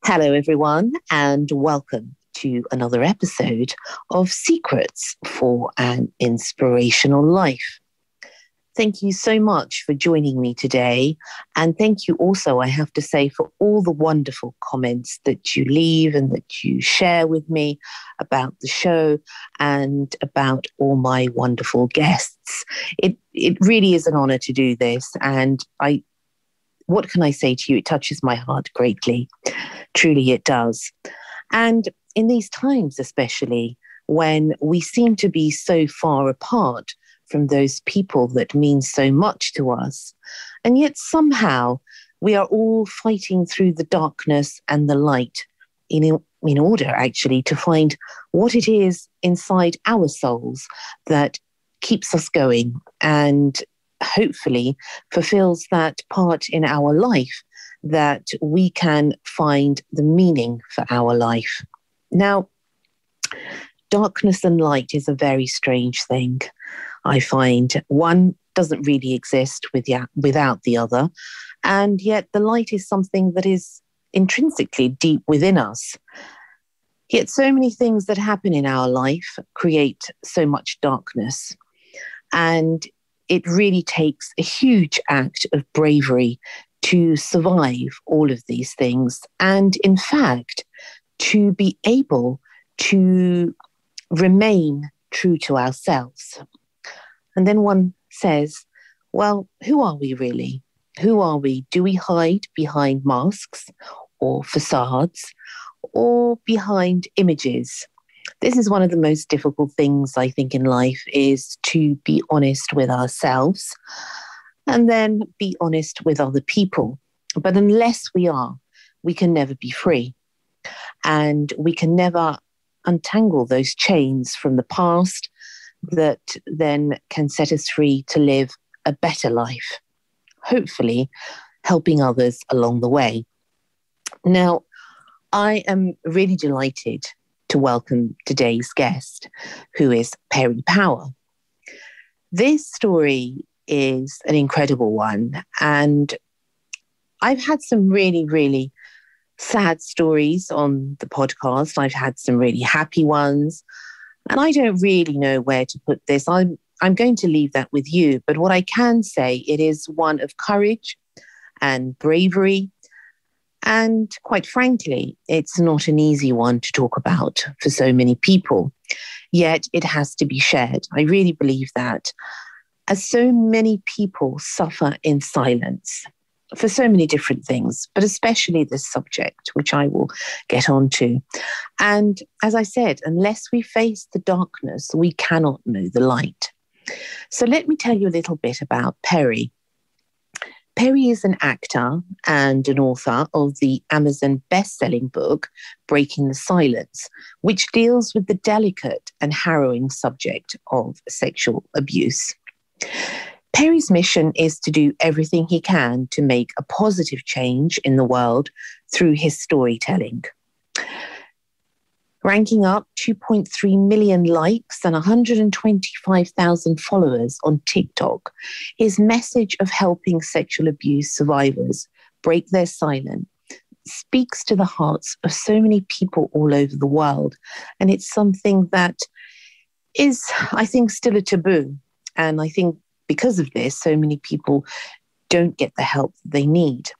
Hello, everyone, and welcome to another episode of Secrets for an Inspirational Life. Thank you so much for joining me today. And thank you also, I have to say, for all the wonderful comments that you leave and that you share with me about the show and about all my wonderful guests. It really is an honor to do this. And what can I say to you? It touches my heart greatly. Truly it does. And in these times, especially when we seem to be so far apart from those people that mean so much to us, and yet somehow we are all fighting through the darkness and the light in order actually to find what it is inside our souls that keeps us going and hopefully fulfills that part in our life that we can find the meaning for our life. Now, darkness and light is a very strange thing. I find one doesn't really exist without the other, and yet the light is something that is intrinsically deep within us. Yet so many things that happen in our life create so much darkness, and it really takes a huge act of bravery to survive all of these things. And in fact, to be able to remain true to ourselves. And then one says, well, who are we really? Who are we? Do we hide behind masks or facades or behind images? This is one of the most difficult things, I think, in life, is to be honest with ourselves and then be honest with other people. But unless we are, we can never be free. And we can never untangle those chains from the past that then can set us free to live a better life, hopefully helping others along the way. Now, I am really delighted to welcome today's guest, who is Perry Power. This story is an incredible one, and I've had some really, really sad stories on the podcast. I've had some really happy ones, and I don't really know where to put this. I'm going to leave that with you, but what I can say, it is one of courage and bravery. And quite frankly, it's not an easy one to talk about for so many people, yet it has to be shared. I really believe that, as so many people suffer in silence for so many different things, but especially this subject, which I will get on to. And as I said, unless we face the darkness, we cannot know the light. So let me tell you a little bit about Perry. Perry is an actor and an author of the Amazon best-selling book, Breaking the Silence, which deals with the delicate and harrowing subject of sexual abuse. Perry's mission is to do everything he can to make a positive change in the world through his storytelling. Ranking up 2.3 million likes and 125,000 followers on TikTok, his message of helping sexual abuse survivors break their silence speaks to the hearts of so many people all over the world. And it's something that is, I think, still a taboo. And I think because of this, so many people don't get the help that they need.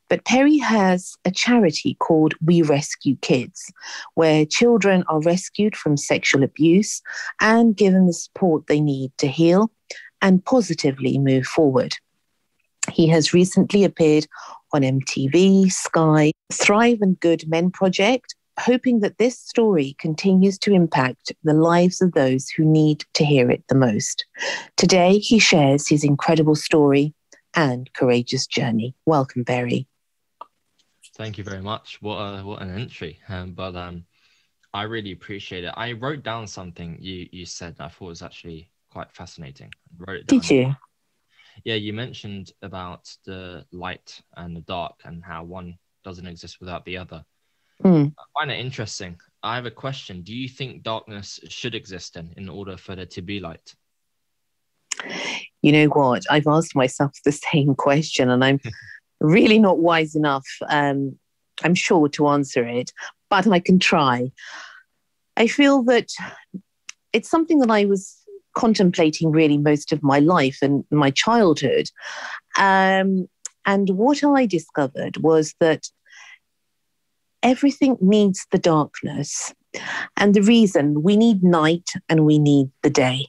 But Perry has a charity called We Rescue Kids, where children are rescued from sexual abuse and given the support they need to heal and positively move forward. He has recently appeared on MTV, Sky, Thrive and Good Men Project, hoping that this story continues to impact the lives of those who need to hear it the most. Today, he shares his incredible story and courageous journey. Welcome, Perry. Thank you very much. What an entry. But I really appreciate it. I wrote down something you said that I thought was actually quite fascinating. I wrote it down. Did you? Yeah, you mentioned about the light and the dark and how one doesn't exist without the other. I find it interesting. I have a question. Do you think darkness should exist in order for there to be light? You know what? I've asked myself the same question, and I'm really not wise enough I'm sure, to answer it, but I can try. I feel that it's something that I was contemplating really most of my life and my childhood. And what I discovered was that everything needs the darkness. And the reason, we need night and we need the day.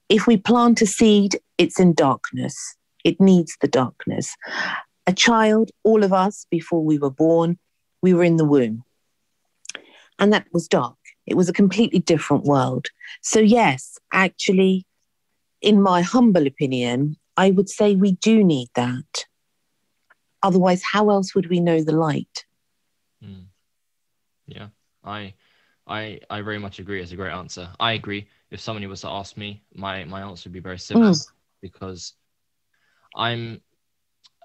If we plant a seed, it's in darkness. It needs the darkness. A child, all of us, before we were born, we were in the womb. And that was dark. It was a completely different world. So yes, actually, in my humble opinion, I would say we do need that. Otherwise, how else would we know the light? Yeah, I very much agree. It's a great answer. I agree. If somebody was to ask me, my answer would be very similar, because I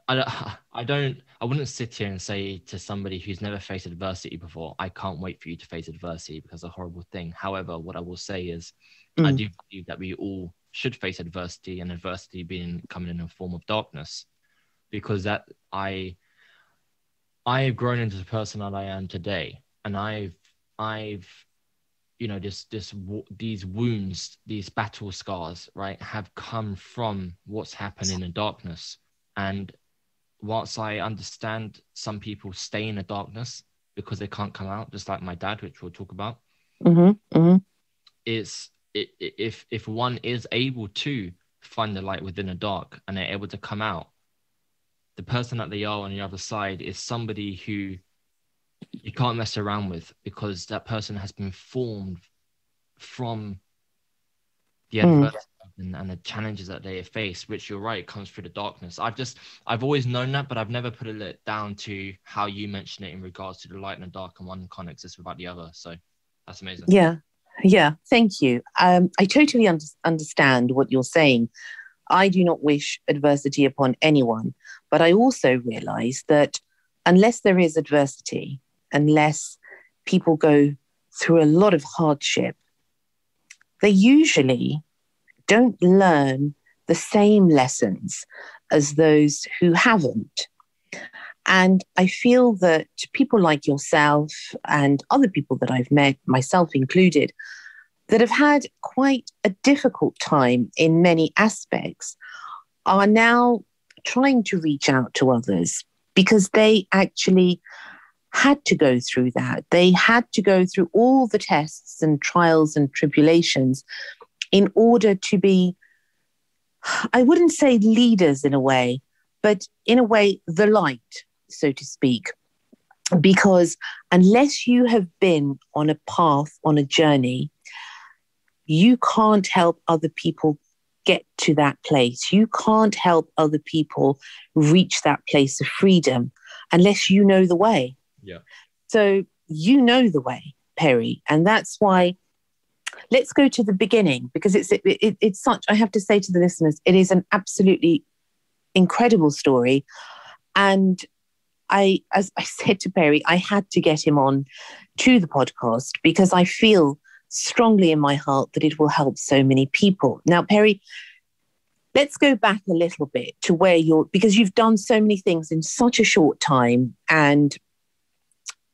wouldn't sit here and say to somebody who's never faced adversity before, I can't wait for you to face adversity because it's a horrible thing. However, what I will say is I do believe that we all should face adversity, and adversity coming in a form of darkness, because that I have grown into the person that I am today. And I've these wounds, these battle scars, right, have come from what's happened in the darkness. And whilst I understand some people stay in the darkness because they can't come out, just like my dad, which we'll talk about, if one is able to find the light within the dark and they're able to come out, the person that they are on the other side is somebody who you can't mess around with, because that person has been formed from the adversity and the challenges that they face, which, you're right, comes through the darkness. I've always known that, but I've never put it down to how you mention it in regards to the light and the dark, and one can't exist without the other. So that's amazing. Yeah, thank you. I totally understand what you're saying. I do not wish adversity upon anyone, but I also realize that unless there is adversity, unless people go through a lot of hardship, they usually don't learn the same lessons as those who haven't. And I feel that people like yourself and other people that I've met, myself included, that have had quite a difficult time in many aspects, are now trying to reach out to others, because they actually had to go through that. They had to go through all the tests and trials and tribulations in order to be, I wouldn't say leaders in a way, but in a way, the light, so to speak. Because unless you have been on a path, on a journey, you can't help other people get to that place. You can't help other people reach that place of freedom unless you know the way. Yeah. So you know the way, Perry. And that's why, let's go to the beginning, because it's such, I have to say to the listeners, it is an absolutely incredible story. And as I said to Perry, I had to get him on to the podcast because I feel strongly in my heart that it will help so many people. Now, Perry, let's go back a little bit to where because you've done so many things in such a short time, and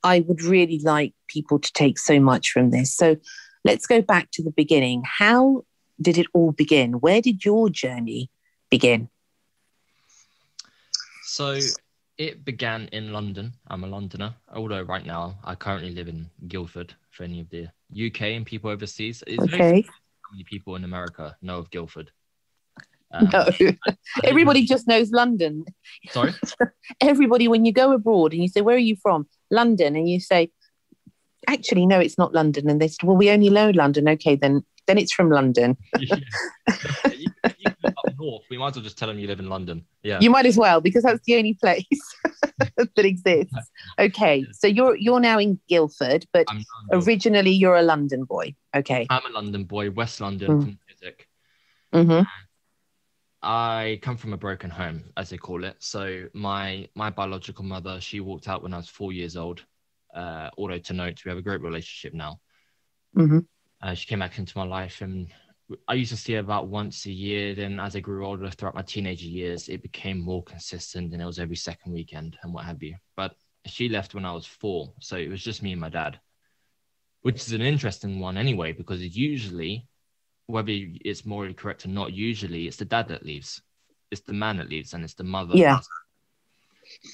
I would really like people to take so much from this. So let's go back to the beginning. How did it all begin? Where did your journey begin? So it began in London. I'm a Londoner, although right now I currently live in Guildford. For any of the UK and people overseas, it's very how many people in America know of Guildford. No, everybody just knows London. Sorry? Everybody, when you go abroad and you say, where are you from? London. And you say, actually, no, it's not London. And they said, well, we only know London. Okay, then it's from London. Yeah. You live up north. We might as well just tell them you live in London. Yeah. You might as well, because that's the only place that exists. Okay, so you're now in Guildford, but originally you're a London boy. Okay. I'm a London boy, West London from music. Mm-hmm. I come from a broken home, as they call it. So my biological mother, she walked out when I was 4 years old. Although to note, we have a great relationship now. Mm-hmm. She came back into my life, and I used to see her about once a year. Then as I grew older throughout my teenager years, it became more consistent, and it was every second weekend and what have you. But she left when I was 4. So it was just me and my dad, which is an interesting one anyway, because it's usually, whether it's morally correct or not, usually it's the dad that leaves. It's the man that leaves, and it's the mother. Yeah.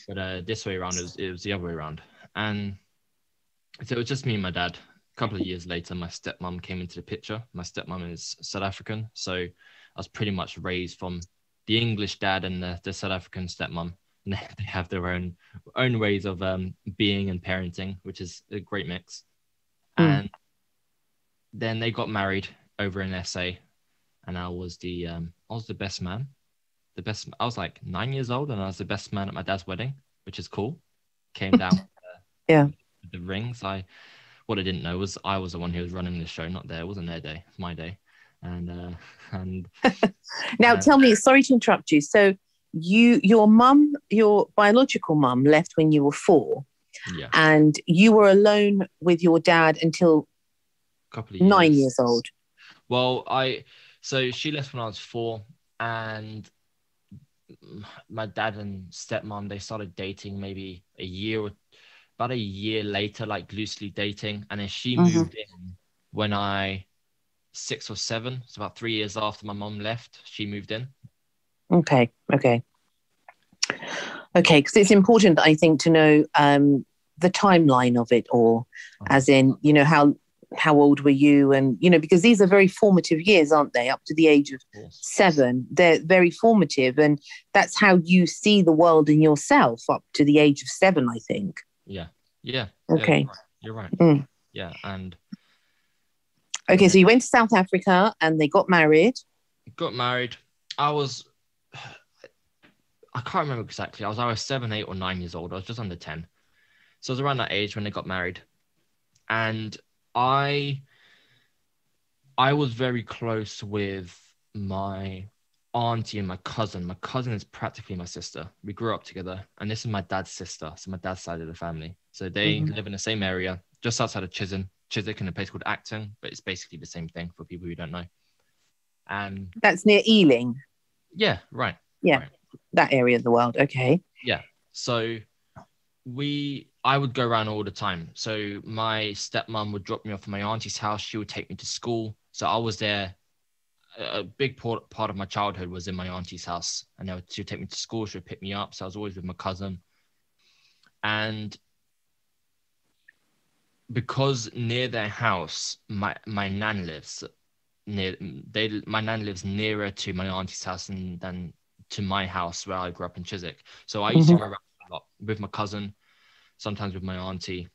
But this way around, it was the other way around. And so it was just me and my dad. A couple of years later, my stepmom came into the picture. My stepmom is South African. So I was pretty much raised from the English dad and the South African stepmom. And they have their own ways of being and parenting, which is a great mix. And then they got married over in SA, and I was the best man. I was like 9 years old, and I was the best man at my dad's wedding, which is cool. Came down with the rings. What I didn't know was I was the one who was running the show, not there. It wasn't their day, it was my day. And now tell me, sorry to interrupt you. So your biological mum left when you were 4. Yeah. And you were alone with your dad until a couple of years. 9 years old. Well, so she left when I was 4, and my dad and stepmom, they started dating maybe about a year later, like loosely dating. And then she moved in when 6 or 7. It's about 3 years after my mom left, she moved in. Okay. Because it's important, I think, to know the timeline of it, or as in, how old were you? And, because these are very formative years, aren't they? Up to the age of 7, they're very formative. And that's how you see the world and yourself up to the age of 7, I think. Yeah. Okay. Yeah, you're right. Yeah. And okay, so you went to South Africa and they got married. I can't remember exactly. I was either 7, 8, or 9 years old. I was just under 10. So I was around that age when they got married. And I was very close with my auntie and my cousin. My cousin is practically my sister. We grew up together. And this is my dad's sister. So my dad's side of the family. So they live in the same area, just outside of Chiswick, in a place called Acton. But it's basically the same thing for people who don't know. And that's near Ealing. Yeah, right. Yeah, right. That area of the world. Okay. Yeah. So I would go around all the time. So my stepmom would drop me off at my auntie's house. She would take me to school. So I was there. A big part of my childhood was in my auntie's house. And she would take me to school. She would pick me up. So I was always with my cousin. And because near their house, my nan lives my nan lives nearer to my auntie's house than to my house where I grew up in Chiswick. So I used to go around a lot with my cousin, sometimes with my auntie.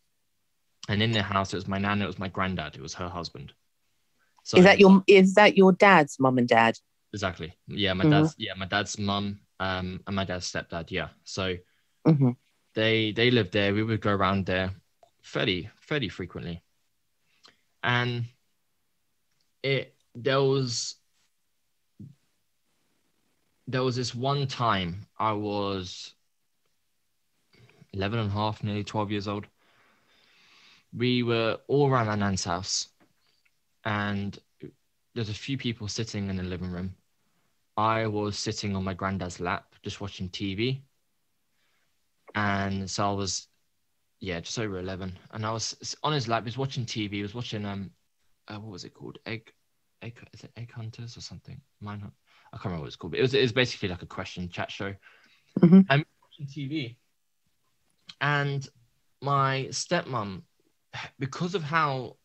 And in their house, it was my nan, it was my granddad, it was her husband. So is that your dad's mum and dad? Exactly. Yeah, my dad's mum and my dad's stepdad. Yeah. So they lived there. We would go around there fairly frequently. And there was this one time I was 11 and a half, nearly 12 years old. We were all around my nan's house, and there's a few people sitting in the living room. I was sitting on my granddad's lap, just watching TV. And so I was, just over 11. And I was on his lap, he was watching TV, he was watching, what was it called? Is it Egg Hunters or something? I can't remember what it's called, but it was basically like a question chat show. I'm watching TV, and my stepmom, because of how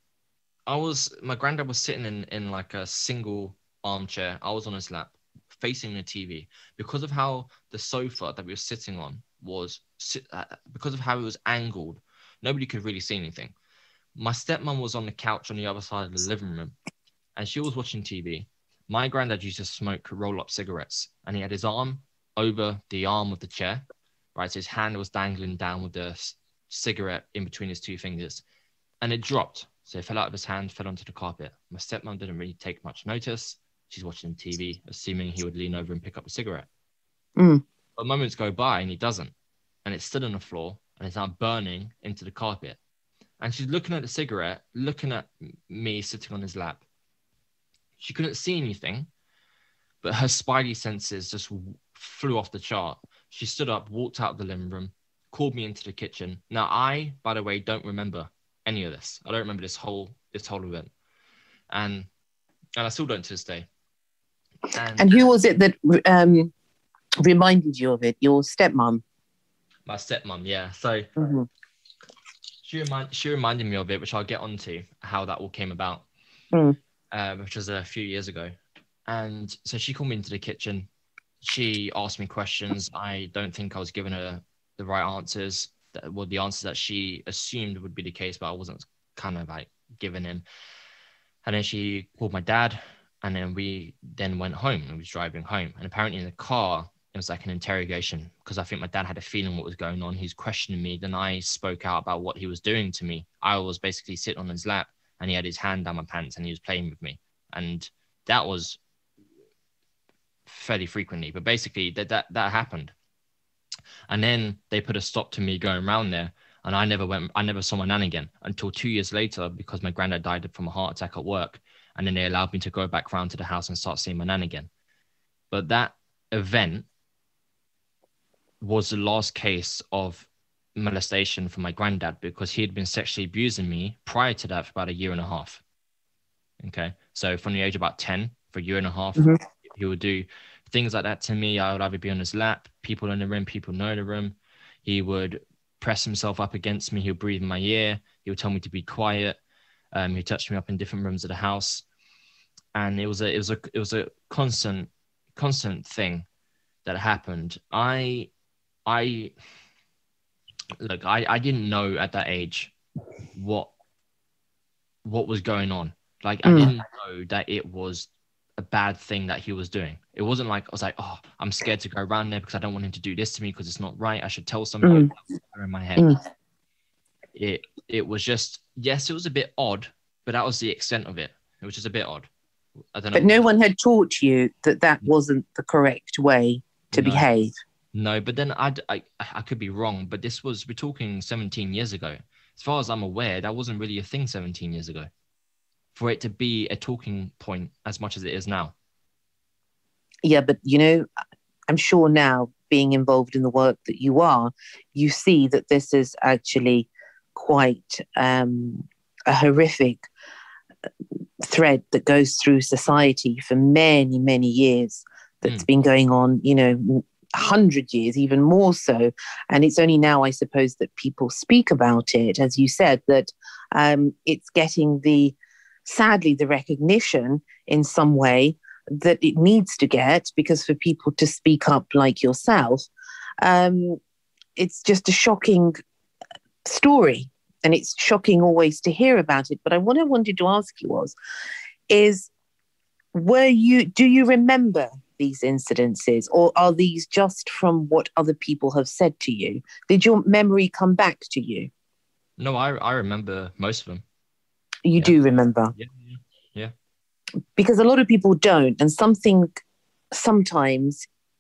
my granddad was sitting in like a single armchair. I was on his lap facing the TV. Because of how the sofa that we were sitting on because of how it was angled, nobody could really see anything. My stepmom was on the couch on the other side of the living room, and she was watching TV. My granddad used to smoke roll-up cigarettes, and he had his arm over the arm of the chair, right? So his hand was dangling down with the cigarette in between his 2 fingers, and it dropped. So it fell out of his hand, fell onto the carpet. My stepmom didn't really take much notice. She's watching TV, assuming he would lean over and pick up a cigarette. But moments go by and he doesn't. And it's still on the floor, and it's now burning into the carpet. And she's looking at the cigarette, looking at me sitting on his lap. She couldn't see anything, but her spidey senses just flew off the chart. She stood up, walked out of the living room, called me into the kitchen. Now, I, by the way, don't remember any of this. I don't remember this whole event, and I still don't to this day. And who was it that reminded you of it? Your stepmom? My stepmom, yeah. So she reminded me of it, which I'll get onto how that all came about, which was a few years ago. And so she called me into the kitchen. She asked me questions. I don't think I was giving her the right answers. That were the answers that she assumed would be the case, but I wasn't kind of like giving in. And then she called my dad, and then we then went home and was driving home. And apparently in the car, it was like an interrogation, because I think my dad had a feeling what was going on. He's questioning me. Then I spoke out about what he was doing to me. I was basically sitting on his lap, and he had his hand down my pants, and he was playing with me. And that was fairly frequently, but basically that happened. And then they put a stop to me going around there, and I never saw my nan again until 2 years later, because my granddad died from a heart attack at work. And then they allowed me to go back round to the house and start seeing my nan again. But that event was the last case of molestation for my granddad, because he had been sexually abusing me prior to that for about 1.5 years. Okay. So from the age of about 10, for 1.5 years, he would do things like that to me. I would either be on his lap, people in the room, people know the room. He would press himself up against me. He would breathe in my ear. He would tell me to be quiet. He touched me up in different rooms of the house. And it was a constant thing that happened. I didn't know at that age what was going on. Like, I didn't know that it was a bad thing that he was doing. It wasn't like I was like, oh, I'm scared to go around there because I don't want him to do this to me because it's not right. I should tell somebody. In my head. It was just, yes, it was a bit odd, but that was the extent of it. It was just a bit odd. I don't know. But no one had taught you that wasn't the correct way to behave. No, but then I could be wrong, but we're talking 17 years ago. As far as I'm aware, that wasn't really a thing 17 years ago, for it to be a talking point as much as it is now. Yeah, but I'm sure now, being involved in the work that you are, you see that this is actually quite a horrific thread that goes through society for many, many years, that's been going on, 100 years, even more so. And it's only now, I suppose, that people speak about it, as you said, that it's getting sadly, the recognition in some way that it needs to get, because for people to speak up like yourself, it's just a shocking story. And it's shocking always to hear about it. But what I wanted to ask you do you remember these incidences, or are these just from what other people have said to you? Did your memory come back to you? No, I remember most of them. You do remember? Yeah. Because a lot of people don't. And sometimes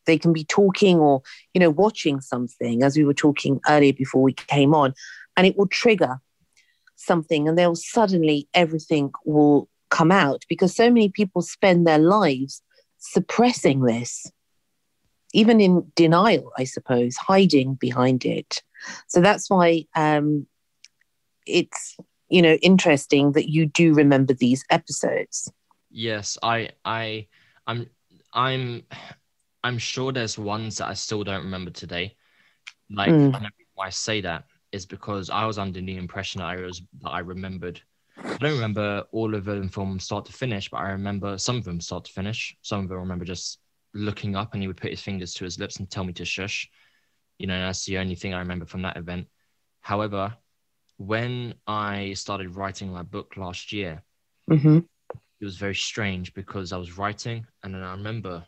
they can be talking or, watching something, as we were talking earlier before we came on, and it will trigger something, and they'll suddenly, everything will come out, because so many people spend their lives suppressing this, even in denial, I suppose, hiding behind it. So that's why it's, interesting that you do remember these episodes. Yes, I'm sure there's ones that I still don't remember today. Like, and the reason why I say that is because I was under the impression that I remembered. I don't remember all of them from start to finish, but I remember some of them start to finish. Some of them I remember just looking up, and he would put his fingers to his lips and tell me to shush. That's the only thing I remember from that event. However, when I started writing my book last year, it was very strange, because I was writing, and then I remember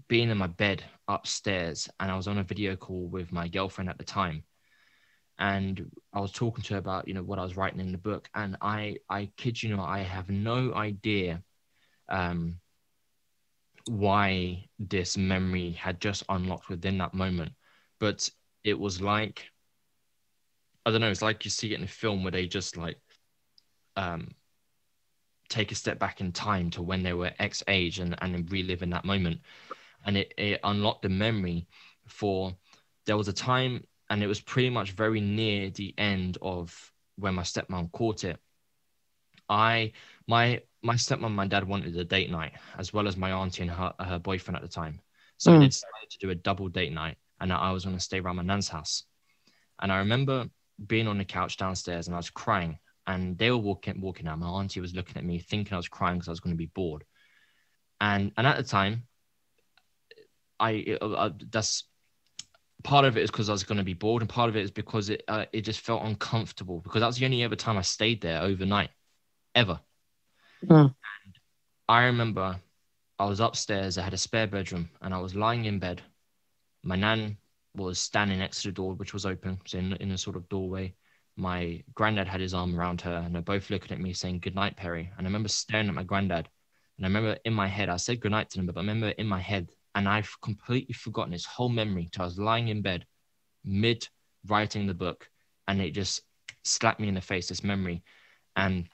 being in my bed upstairs, and I was on a video call with my girlfriend at the time, and I was talking to her about what I was writing in the book, and I kid you not, I have no idea why this memory had just unlocked within that moment, but it was like, I don't know, it's like you see it in a film where they just like take a step back in time to when they were X age and relive in that moment. And it unlocked the memory for there was a time, and it was pretty much very near the end of when my stepmom caught it. My stepmom and my dad wanted a date night, as well as my auntie and her boyfriend at the time. So they decided to do a double date night, and I was going to stay around my nan's house. And I remember being on the couch downstairs, and I was crying. And they were walking out. My auntie was looking at me, thinking I was crying because I was going to be bored. And at the time, that's part of it is because I was going to be bored, and part of it is because it just felt uncomfortable, because that was the only ever time I stayed there overnight, ever. And I remember I was upstairs. I had a spare bedroom, and I was lying in bed. My nan was standing next to the door, which was open, so in a sort of doorway. My granddad had his arm around her, and they're both looking at me saying, "Good night, Perry." And I remember staring at my granddad, and I remember in my head, I said goodnight to him, but I remember in my head, and I've completely forgotten his whole memory till I was lying in bed, mid writing the book, and it just slapped me in the face, this memory. And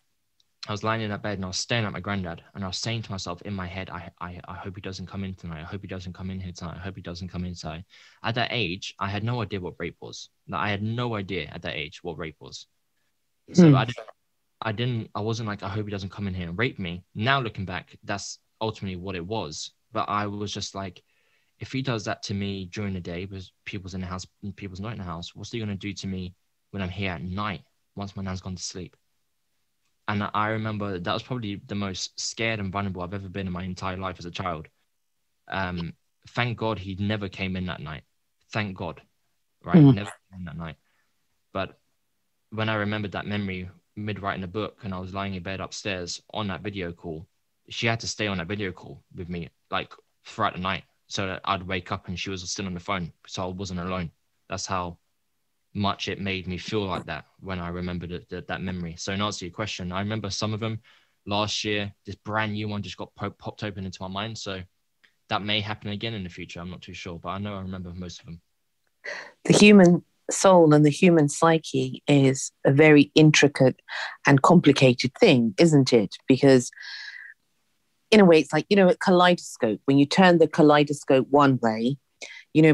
I was lying in that bed, and I was staring at my granddad, and I was saying to myself in my head, I hope he doesn't come in tonight. I hope he doesn't come in here tonight. I hope he doesn't come inside. At that age, I had no idea what rape was. I had no idea at that age what rape was. So I wasn't like, I hope he doesn't come in here and rape me. Now looking back, that's ultimately what it was. But I was just like, if he does that to me during the day, because people's in the house, people's not in the house, what's he going to do to me when I'm here at night, once my nan's gone to sleep? And I remember that was probably the most scared and vulnerable I've ever been in my entire life as a child. Thank God he never came in that night. Thank God, right? Never came in that night. But when I remembered that memory mid-writing a book, and I was lying in bed upstairs on that video call, she had to stay on that video call with me, like, throughout the night, so that I'd wake up and she was still on the phone, so I wasn't alone. That's how much it made me feel like that when I remembered that memory. So in answer to your question, I remember some of them. Last year, this brand new one just got popped open into my mind. So that may happen again in the future. I'm not too sure, but I know I remember most of them. The human soul and the human psyche is a very intricate and complicated thing, isn't it? Because in a way, it's like, a kaleidoscope. When you turn the kaleidoscope one way,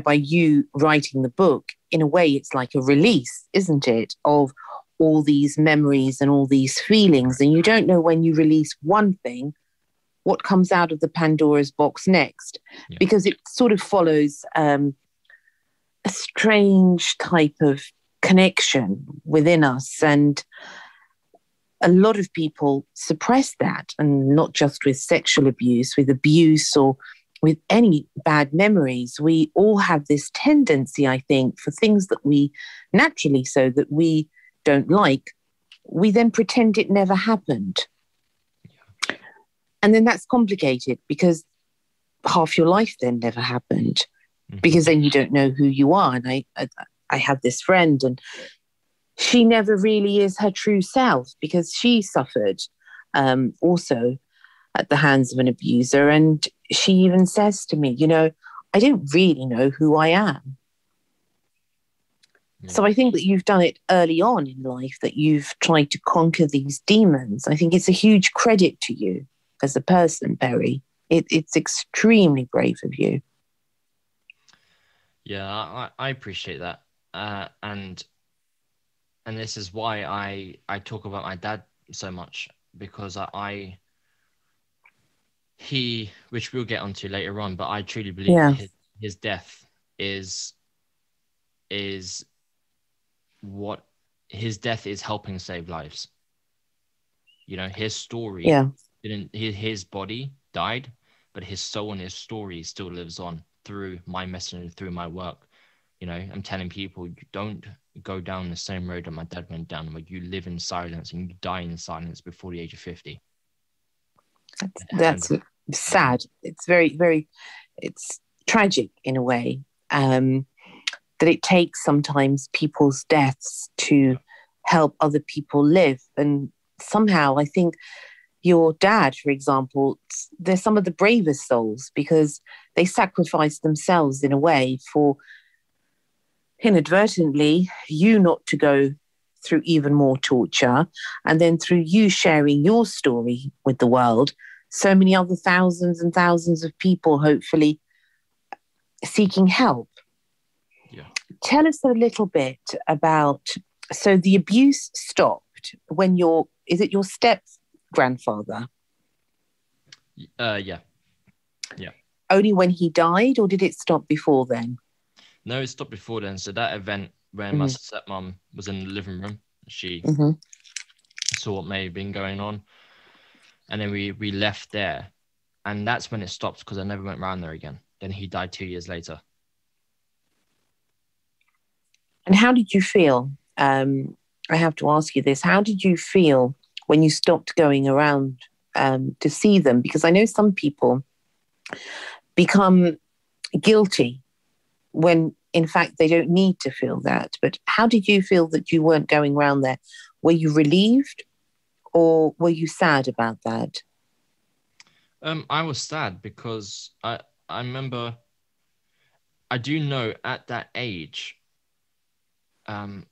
by you writing the book, in a way, it's like a release, isn't it, of all these memories and all these feelings. And you don't know when you release one thing, what comes out of the Pandora's box next, because it sort of follows a strange type of connection within us. And a lot of people suppress that, and not just with sexual abuse, with abuse or with any bad memories. We all have this tendency, I think, for things that we naturally so that we don't like, we then pretend it never happened. Yeah. And then that's complicated, because half your life then never happened, because then you don't know who you are. And I have this friend, and she never really is her true self, because she suffered also at the hands of an abuser. And she even says to me, I don't really know who I am. Yeah. So I think that you've done it early on in life, that you've tried to conquer these demons. I think it's a huge credit to you as a person, Perry. It's extremely brave of you. Yeah, I appreciate that. And this is why I talk about my dad so much, because which we'll get onto later on, but I truly believe his death is what his death is helping save lives. His story his body died, but his soul and his story still lives on through my message and through my work. I'm telling people, you don't go down the same road that my dad went down, where you live in silence and you die in silence before the age of 50. That's sad. It's very, very, it's tragic in a way, that it takes sometimes people's deaths to help other people live. And somehow I think your dad, for example, they're some of the bravest souls, because they sacrifice themselves in a way for inadvertently you not to go through even more torture, and then through you sharing your story with the world, so many other thousands and thousands of people hopefully seeking help. Tell us a little bit about, so the abuse stopped when is it your step grandfather? Yeah. Only when he died, or did it stop before then? No, it stopped before then. So that event when my stepmom was in the living room, she saw what may have been going on, and then we left there, and that's when it stopped because I never went round there again. Then he died 2 years later. And how did you feel? I have to ask you this. How did you feel when you stopped going around to see them? Because I know some people become guilty when in fact they don't need to feel that. But how did you feel that you weren't going around there? Were you relieved or were you sad about that? I was sad because I remember, I do know at that age, I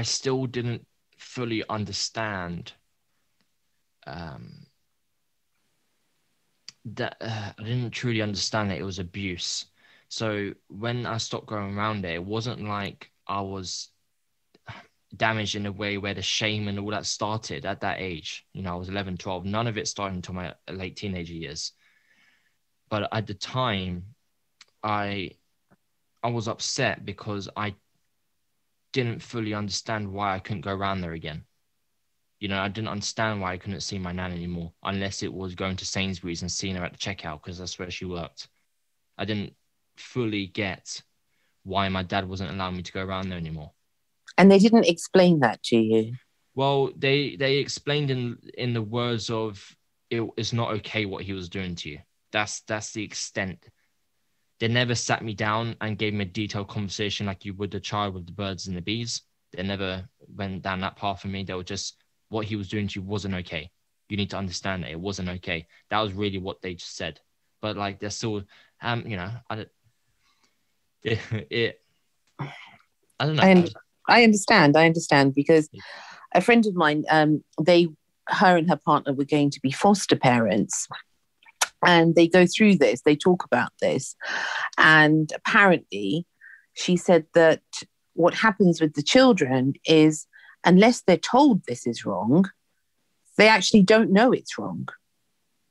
still didn't fully understand that I didn't truly understand that it was abuse. So when I stopped going around it wasn't like I was damaged in a way where the shame and all that started at that age. You know, I was 11, 12. None of it started until my late teenager years. But at the time, I was upset because I didn't fully understand why I couldn't go around there again. You know, I didn't understand why I couldn't see my nan anymore, unless it was going to Sainsbury's and seeing her at the checkout because that's where she worked. I didn't fully get why my dad wasn't allowing me to go around there anymore. And they didn't explain that to you? Well, they explained in the words of, it's not okay what he was doing to you. That's the extent. They never sat me down and gave me a detailed conversation like you would a child with the birds and the bees. They never went down that path for me. They were just, what he was doing to you wasn't okay. You need to understand that it wasn't okay. That was really what they just said. But like, they're still, you know, I don't know. I understand because a friend of mine, her and her partner were going to be foster parents. And they go through this, they talk about this. And apparently she said that what happens with the children is, unless they're told this is wrong, they actually don't know it's wrong.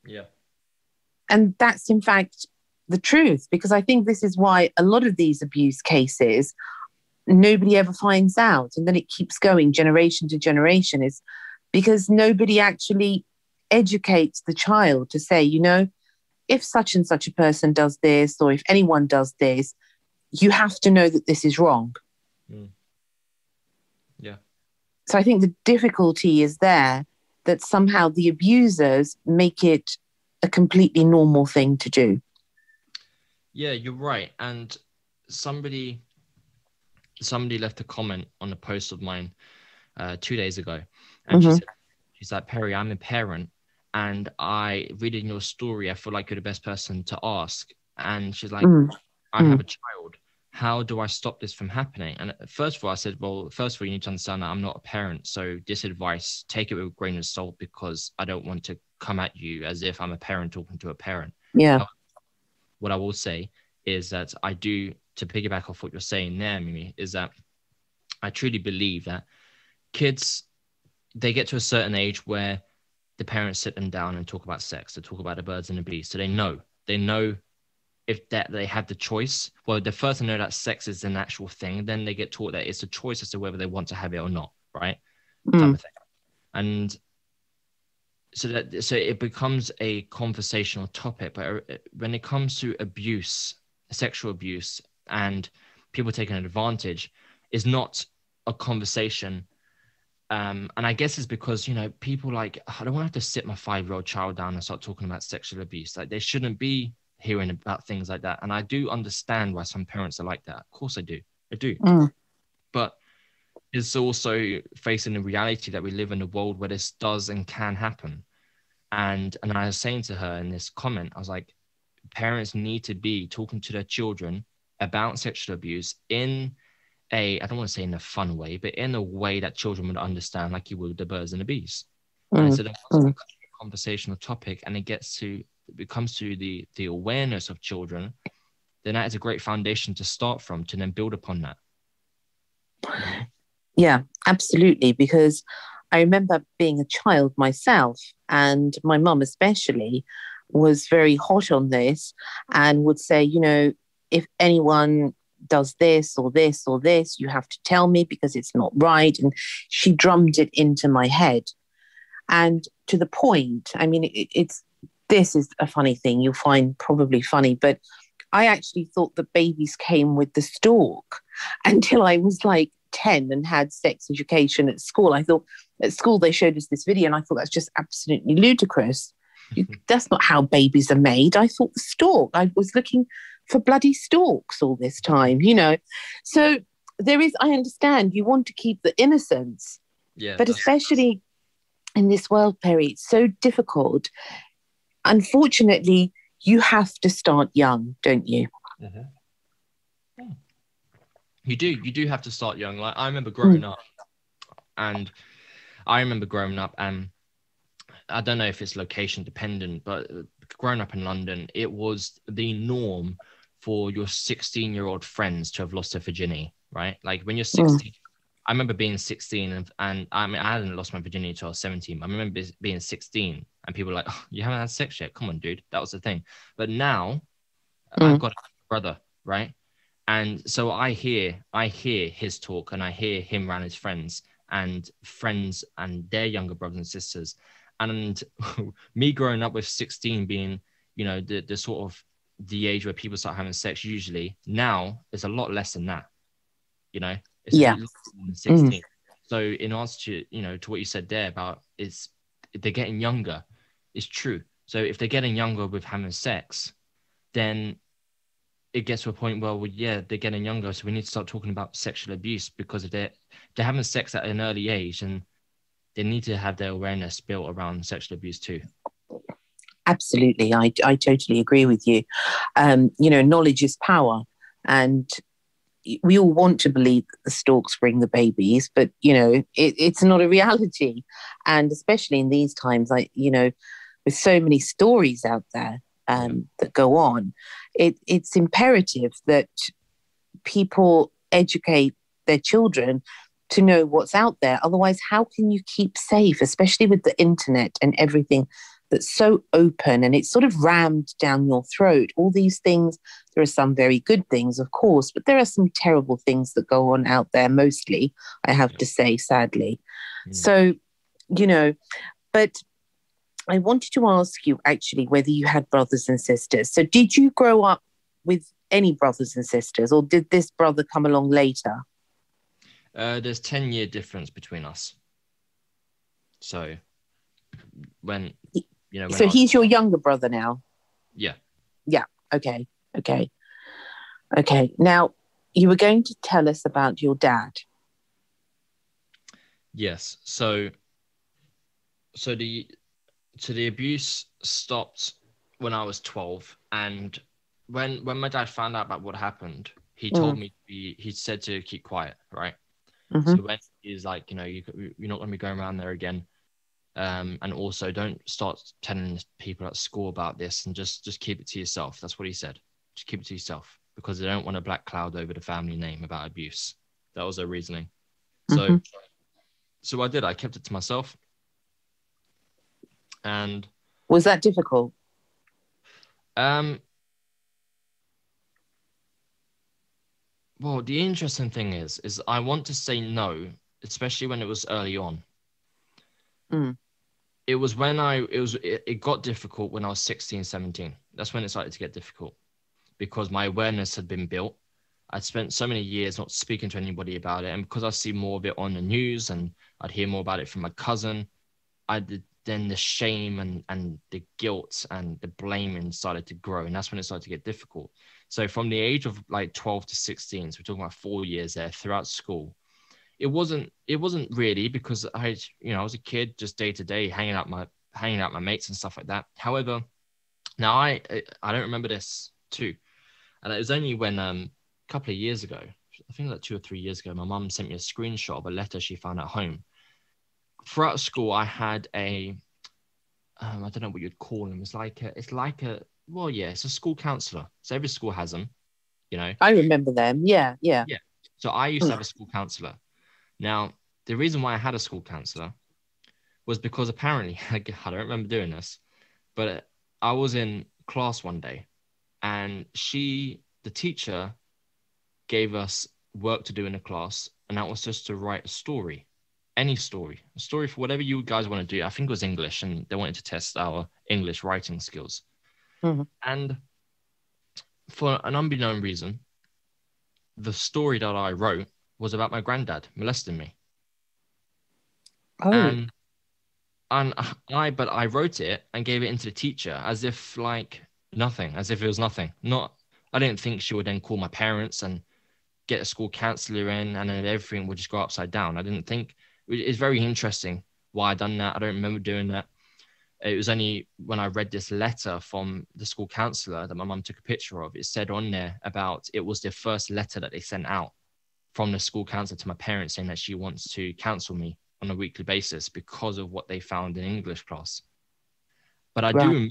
Yeah. And that's in fact the truth, because I think this is why a lot of these abuse cases, nobody ever finds out. And then it keeps going generation to generation, is because nobody actually educates the child to say, you know, if such and such a person does this, or if anyone does this, you have to know that this is wrong. Yeah. So I think the difficulty is there, that somehow the abusers make it a completely normal thing to do. Yeah, you're right. And somebody left a comment on a post of mine 2 days ago. And she's like, Perry, I'm a parent. And reading your story, I feel like you're the best person to ask. And she's like, I have a child. How do I stop this from happening? And first of all, I said, well, first of all, you need to understand that I'm not a parent. So this advice, take it with a grain of salt, because I don't want to come at you as if I'm a parent talking to a parent. Yeah. What I will say is that I do, to piggyback off what you're saying there, Mimi, is that I truly believe that kids, they get to a certain age where the parents sit them down and talk about sex. They talk about the birds and the bees. So they know if that they have the choice. Well, the first to know that sex is an actual thing, then they get taught that it's a choice as to whether they want to have it or not, right? Type of thing. And so it becomes a conversational topic. But when it comes to abuse, sexual abuse, and people taking advantage, is not a conversation. And I guess it's because, you know, people like, I don't want to have to sit my 5-year-old child down and start talking about sexual abuse. Like, they shouldn't be hearing about things like that. And I do understand why some parents are like that. Of course I do. But it's also facing the reality that we live in a world where this does and can happen. And I was saying to her in this comment, I was like, parents need to be talking to their children about sexual abuse in I don't want to say in a fun way, but in a way that children would understand, like you would with the birds and the bees. And so that's a conversational topic, and it comes to the awareness of children, then that is a great foundation to start from, to then build upon that. Yeah, absolutely. Because I remember being a child myself, and my mum especially was very hot on this and would say, if anyone does this or this or this, you have to tell me because it's not right. And she drummed it into my head. And to the point, I mean, this is a funny thing you'll find probably funny, but I actually thought that babies came with the stalk until I was like 10 and had sex education at school. I thought at school they showed us this video and I thought that's just absolutely ludicrous. That's not how babies are made. I thought the stalk. I was looking for bloody stalks all this time, So there is, I understand you want to keep the innocence, but especially in this world, Perry, it's so difficult. Unfortunately, you have to start young, don't you? Mm-hmm. You do have to start young. Like I remember growing up, and I don't know if it's location dependent, but growing up in London, it was the norm for your 16-year-old friends to have lost their virginity, right? Like when you're 16, I remember being 16 and I mean, I hadn't lost my virginity until I was 17. I remember being 16 and people were like, oh, you haven't had sex yet? Come on, dude. That was the thing. But now I've got a brother, right? And so I hear his talk and I hear him around his friends and their younger brothers and sisters. And me growing up with 16 being, the sort of the age where people start having sex usually, now it's a lot less than that, It's a lot less than 16. So in answer to, to what you said there about they're getting younger, it's true. So if they're getting younger with having sex, then it gets to a point where, they're getting younger. So we need to start talking about sexual abuse because if they're having sex at an early age, and they need to have their awareness built around sexual abuse too. Absolutely. I totally agree with you. Knowledge is power. And we all want to believe that the stalks bring the babies, but, it's not a reality. And especially in these times, with so many stories out there that go on, it's imperative that people educate their children to know what's out there. Otherwise, how can you keep safe, especially with the internet and everything that's so open and it's sort of rammed down your throat? All these things, there are some very good things, of course, but there are some terrible things that go on out there, mostly, I have to say, sadly. So, but I wanted to ask you actually whether you had brothers and sisters. So did you grow up with any brothers and sisters, or did this brother come along later? There's 10-year difference between us. So when so he's your younger brother now? Yeah. Yeah. Okay. Now, you were going to tell us about your dad. Yes. So the abuse stopped when I was 12, and when my dad found out about what happened, he told me he said to keep quiet, right? So when he's like, you're not going to be going around there again. And also don't start telling people at school about this, and just keep it to yourself. That's what he said. Just keep it to yourself because they don't want a black cloud over the family name about abuse. That was their reasoning. So I did. I kept it to myself. And was that difficult? Well, the interesting thing is I want to say no, especially when it was early on. It was when it got difficult when I was 16, 17. That's when it started to get difficult because my awareness had been built. I'd spent so many years not speaking to anybody about it. And because I see more of it on the news and I'd hear more about it from my cousin, then the shame and the guilt and the blaming started to grow. And that's when it started to get difficult. So from the age of like 12 to 16, so we're talking about 4 years there throughout school, it wasn't really because I was a kid just day to day hanging out my mates and stuff like that. However, now I don't remember this too. And it was only when a couple of years ago, I think like 2 or 3 years ago, my mum sent me a screenshot of a letter she found at home. Throughout school, I had I don't know what you'd call him. It's a school counselor. So every school has them. you know? I remember them. Yeah. Yeah. So I used to have a school counselor. Now, the reason why I had a school counselor was because apparently, I don't remember doing this, but I was in class one day and the teacher gave us work to do in a class, and that was just to write a story, any story, a story for whatever you guys want to do. I think it was English, and they wanted to test our English writing skills. Mm-hmm. And for an unbeknown reason, the story that I wrote was about my granddad molesting me. Oh. And I wrote it and gave it into the teacher as if like nothing, as if it was nothing. I didn't think she would then call my parents and get a school counselor in, and then everything would just go upside down. I didn't think it's very interesting why I done that. I don't remember doing that. It was only when I read this letter from the school counselor that my mum took a picture of. It said on there about it was their first letter that they sent out from the school counselor to my parents saying that she wants to counsel me on a weekly basis because of what they found in English class. But I do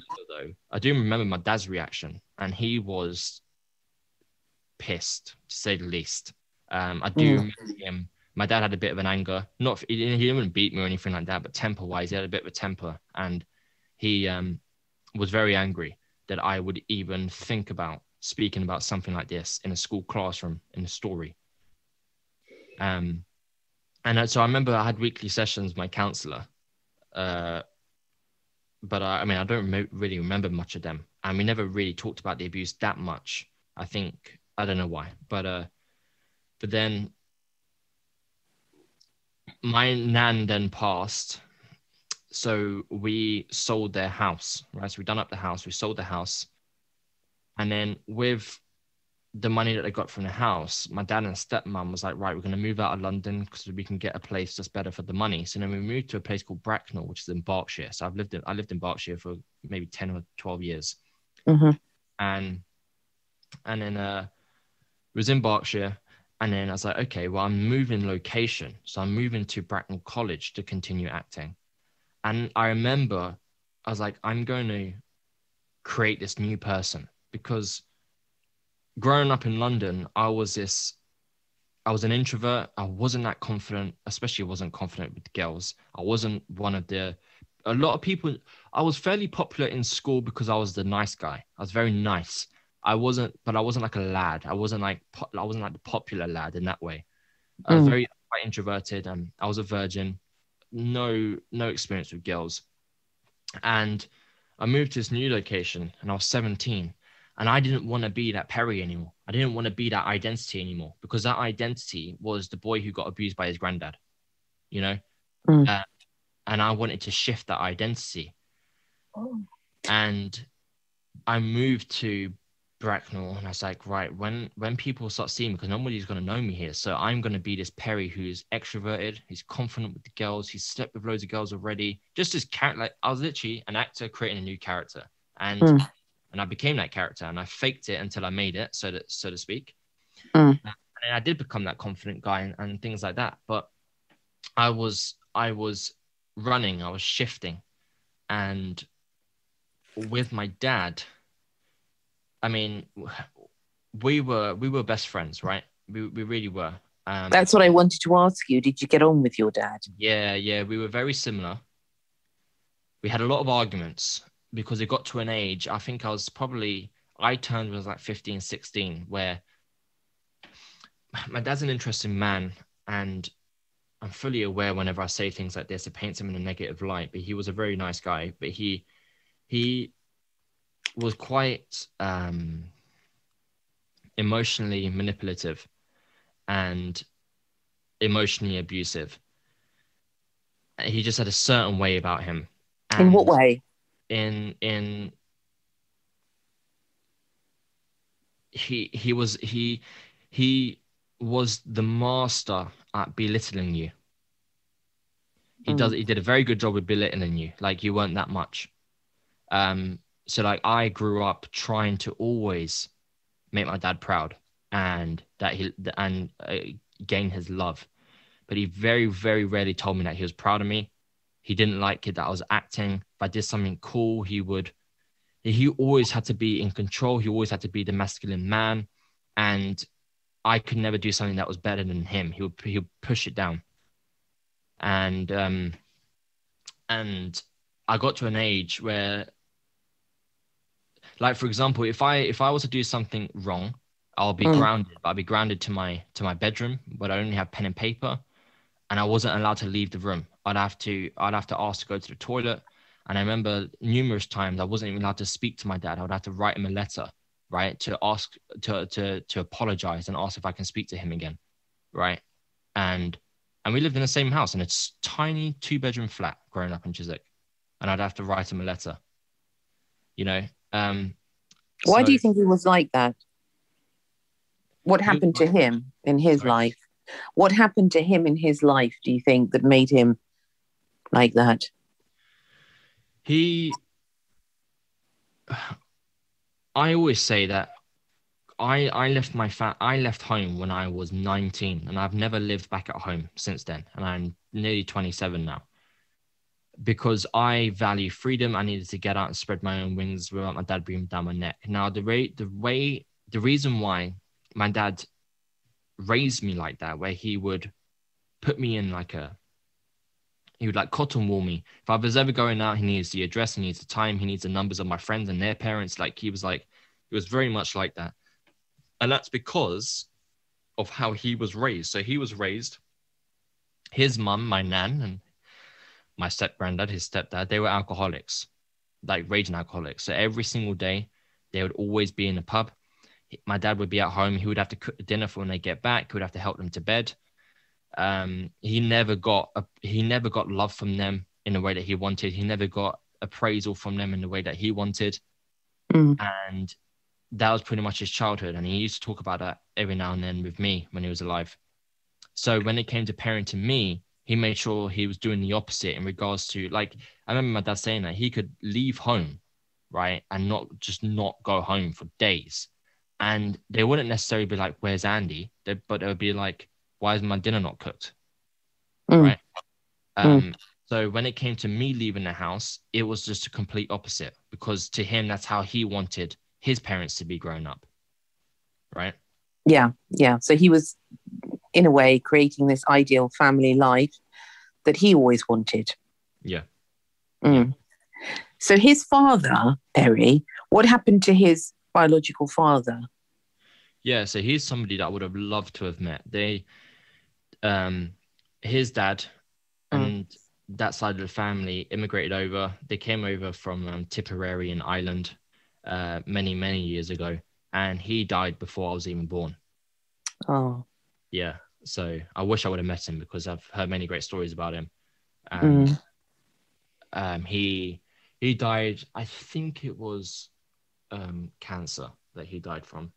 remember my dad's reaction, and he was pissed, to say the least. I do remember him. My dad had a bit of an anger. He didn't beat me or anything like that, but temper-wise, he had a bit of a temper, and he was very angry that I would even think about speaking about something like this in a school classroom in a story. And so I remember I had weekly sessions with my counselor, but I don't really remember much of them, and we never really talked about the abuse that much. I think, I don't know why, but then my nan then passed, so we sold their house, right? So we done up the house, we sold the house, and then with the money that I got from the house, my dad and stepmom was like, right, we're going to move out of London because we can get a place that's better for the money. So then we moved to a place called Bracknell, which is in Berkshire. So I lived in Berkshire for maybe 10 or 12 years. Mm-hmm. And then was in Berkshire. And then I was like, okay, well, I'm moving location. So I'm moving to Bracknell College to continue acting. And I remember I was like, I'm going to create this new person, because growing up in London, I was an introvert. I wasn't that confident, especially wasn't confident with girls. I wasn't a lot of people, I was fairly popular in school because I was the nice guy. I was very nice. I wasn't like a lad. I wasn't like the popular lad in that way. I was very quite introverted, and I was a virgin, no experience with girls. And I moved to this new location, and I was 17. And I didn't want to be that Perry anymore. I didn't want to be that identity anymore, because that identity was the boy who got abused by his granddad, you know? And I wanted to shift that identity. And I moved to Bracknell, and I was like, right, when people start seeing me, because nobody's going to know me here, so I'm going to be this Perry who's extroverted, he's confident with the girls, he's slept with loads of girls already. Just this character, like I was literally an actor creating a new character. And I became that character, and I faked it until I made it, so to speak. And I did become that confident guy and things like that. But I was running, I was shifting. And with my dad, I mean, we were best friends, right? We really were. That's what I wanted to ask you. Did you get on with your dad? Yeah, we were very similar. We had a lot of arguments, because it got to an age, I think I turned when I was like 15, 16, where my dad's an interesting man, and I'm fully aware whenever I say things like this, it paints him in a negative light, but he was a very nice guy. But he was quite emotionally manipulative and emotionally abusive. He just had a certain way about him. In what way? He was the master at belittling you. He did a very good job with belittling you, like you weren't that much. So like I grew up trying to always make my dad proud, and gain his love. But he very, very rarely told me that he was proud of me. He didn't like it that I was acting. If I did something cool, he always had to be in control. He always had to be the masculine man. and I could never do something that was better than him. He would push it down. And I got to an age where, like, for example, if I was to do something wrong, I'll be grounded. I'll be grounded to my bedroom, but I only have pen and paper, and I wasn't allowed to leave the room. I'd have to ask to go to the toilet. And I remember numerous times I wasn't even allowed to speak to my dad. I would have to write him a letter, right, to ask to apologize and ask if I can speak to him again, right? And we lived in the same house, and it's tiny 2-bedroom flat growing up in Chiswick, and I'd have to write him a letter, you know. Why do you think he was like that? What happened to him in his life? What happened to him in his life, do you think, that made him like that? I always say that I left home when I was 19, and I've never lived back at home since then, and I'm nearly 27 now. Because I value freedom, I needed to get out and spread my own wings without my dad breathing down my neck. Now, the reason why my dad raised me like that, where he would put me in he would like cotton wool me. If I was ever going out, he needs the address, he needs the time, he needs the numbers of my friends and their parents. He was very much like that. And that's because of how he was raised. So he was raised, his mum, my nan, and my step-granddad, his stepdad, they were alcoholics, like raging alcoholics. So every single day, they would always be in the pub. My dad would be at home. He would have to cook the dinner for when they get back. He would have to help them to bed. He never got love from them in the way that he wanted. He never got appraisal from them in the way that he wanted. And that was pretty much his childhood. And he used to talk about that every now and then with me when he was alive. So when it came to parenting me, he made sure he was doing the opposite in regards to, like, I remember my dad saying that he could leave home, right, and not go home for days. And they wouldn't necessarily be like, "Where's Andy?" But they would be like, "Why is my dinner not cooked?" Right? So when it came to me leaving the house, it was just a complete opposite, because to him, that's how he wanted his parents to be grown up. Right? Yeah. So he was, in a way, creating this ideal family life that he always wanted. Yeah. So his father, Eri, what happened to his biological father? Yeah, so he's somebody that I would have loved to have met. His dad and that side of the family immigrated over. They came over from Tipperary in Ireland many, many years ago, and he died before I was even born. Oh. Yeah, so I wish I would have met him, because I've heard many great stories about him. He died, I think it was cancer that he died from.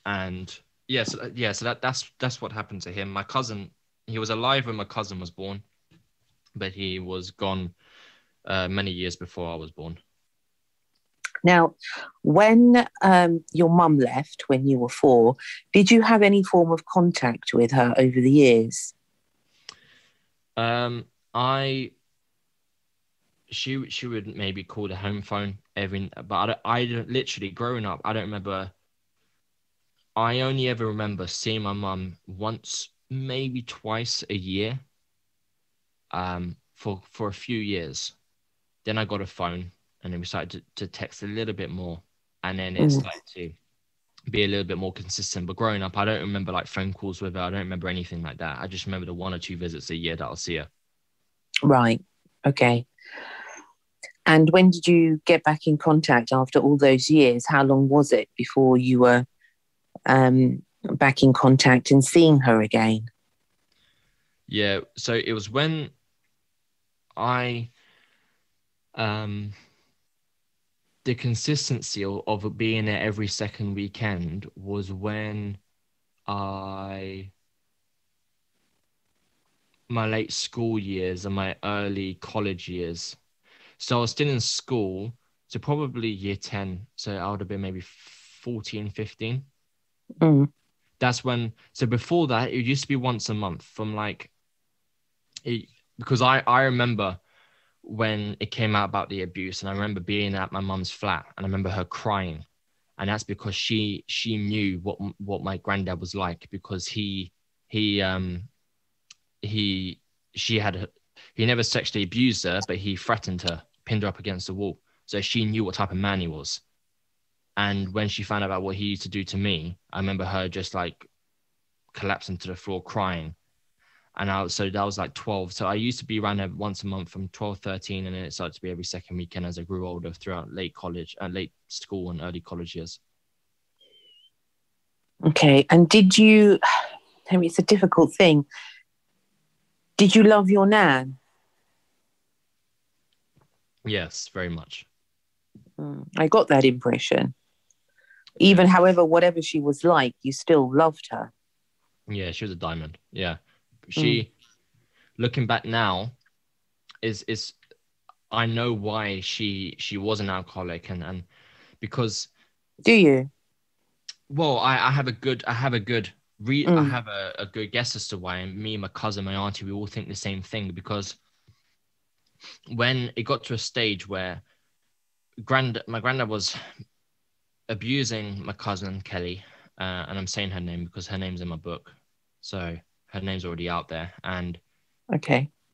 And so that's what happened to him. My cousin, he was alive when my cousin was born, but he was gone many years before I was born. Now, when your mum left when you were 4, did you have any form of contact with her over the years? She would maybe call the home phone but I literally, growing up, I don't remember. I only ever remember seeing my mum once, maybe twice a year, for a few years. Then I got a phone, and then we started to text a little bit more, and then it started to be a little bit more consistent. But growing up, I don't remember like phone calls with her. I don't remember anything like that. I just remember the 1 or 2 visits a year that I'll see her. Right. Okay. And when did you get back in contact after all those years? How long was it before you were back in contact and seeing her again? Yeah, so it was when the consistency of being there every second weekend was when my late school years and my early college years. So I was still in school, so probably year 10. So I would have been maybe 14, 15. That's when, so before that, it used to be once a month because I remember when it came out about the abuse, and I remember being at my mum's flat, and I remember her crying, and that's because she knew what my granddad was like, because he never sexually abused her, but he threatened her, pinned her up against the wall. So she knew what type of man he was. And when she found out about what he used to do to me, I remember her just like collapsing to the floor crying. And so that was like 12. So I used to be around there once a month from 12, 13, and then it started to be every second weekend as I grew older throughout late school and early college years. Okay. And it's a difficult thing. Did you love your nan? Yes, very much. I got that impression. Even however, whatever she was like, you still loved her. Yeah, she was a diamond. Yeah. She, looking back now, is I know why she was an alcoholic, and because. Do you? Well, I have a good guess as to why. And me, my cousin, my auntie, we all think the same thing, because when it got to a stage where my granddad was abusing my cousin Kelly, and I'm saying her name because her name's in my book, so her name's already out there. And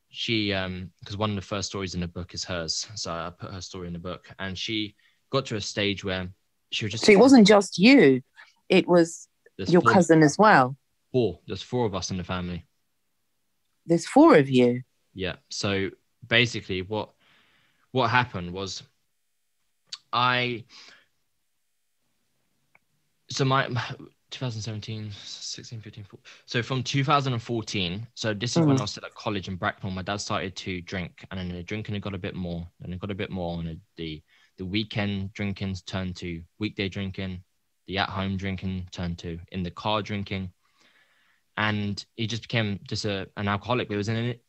she, because one of the first stories in the book is hers, so I put her story in the book. And she got to a stage where she was just. So it wasn't just you; it was your cousin as well. There's 4 of us in the family. There's 4 of you. Yeah. So basically, what happened was, my 2017, 16, 15, 14. So from 2014, so this is when I was still at college in Bracknell, my dad started to drink, and then the drinking had got a bit more, and it got a bit more, and the weekend drinking turned to weekday drinking, the at-home drinking turned to in the car drinking, and he just became just an alcoholic. But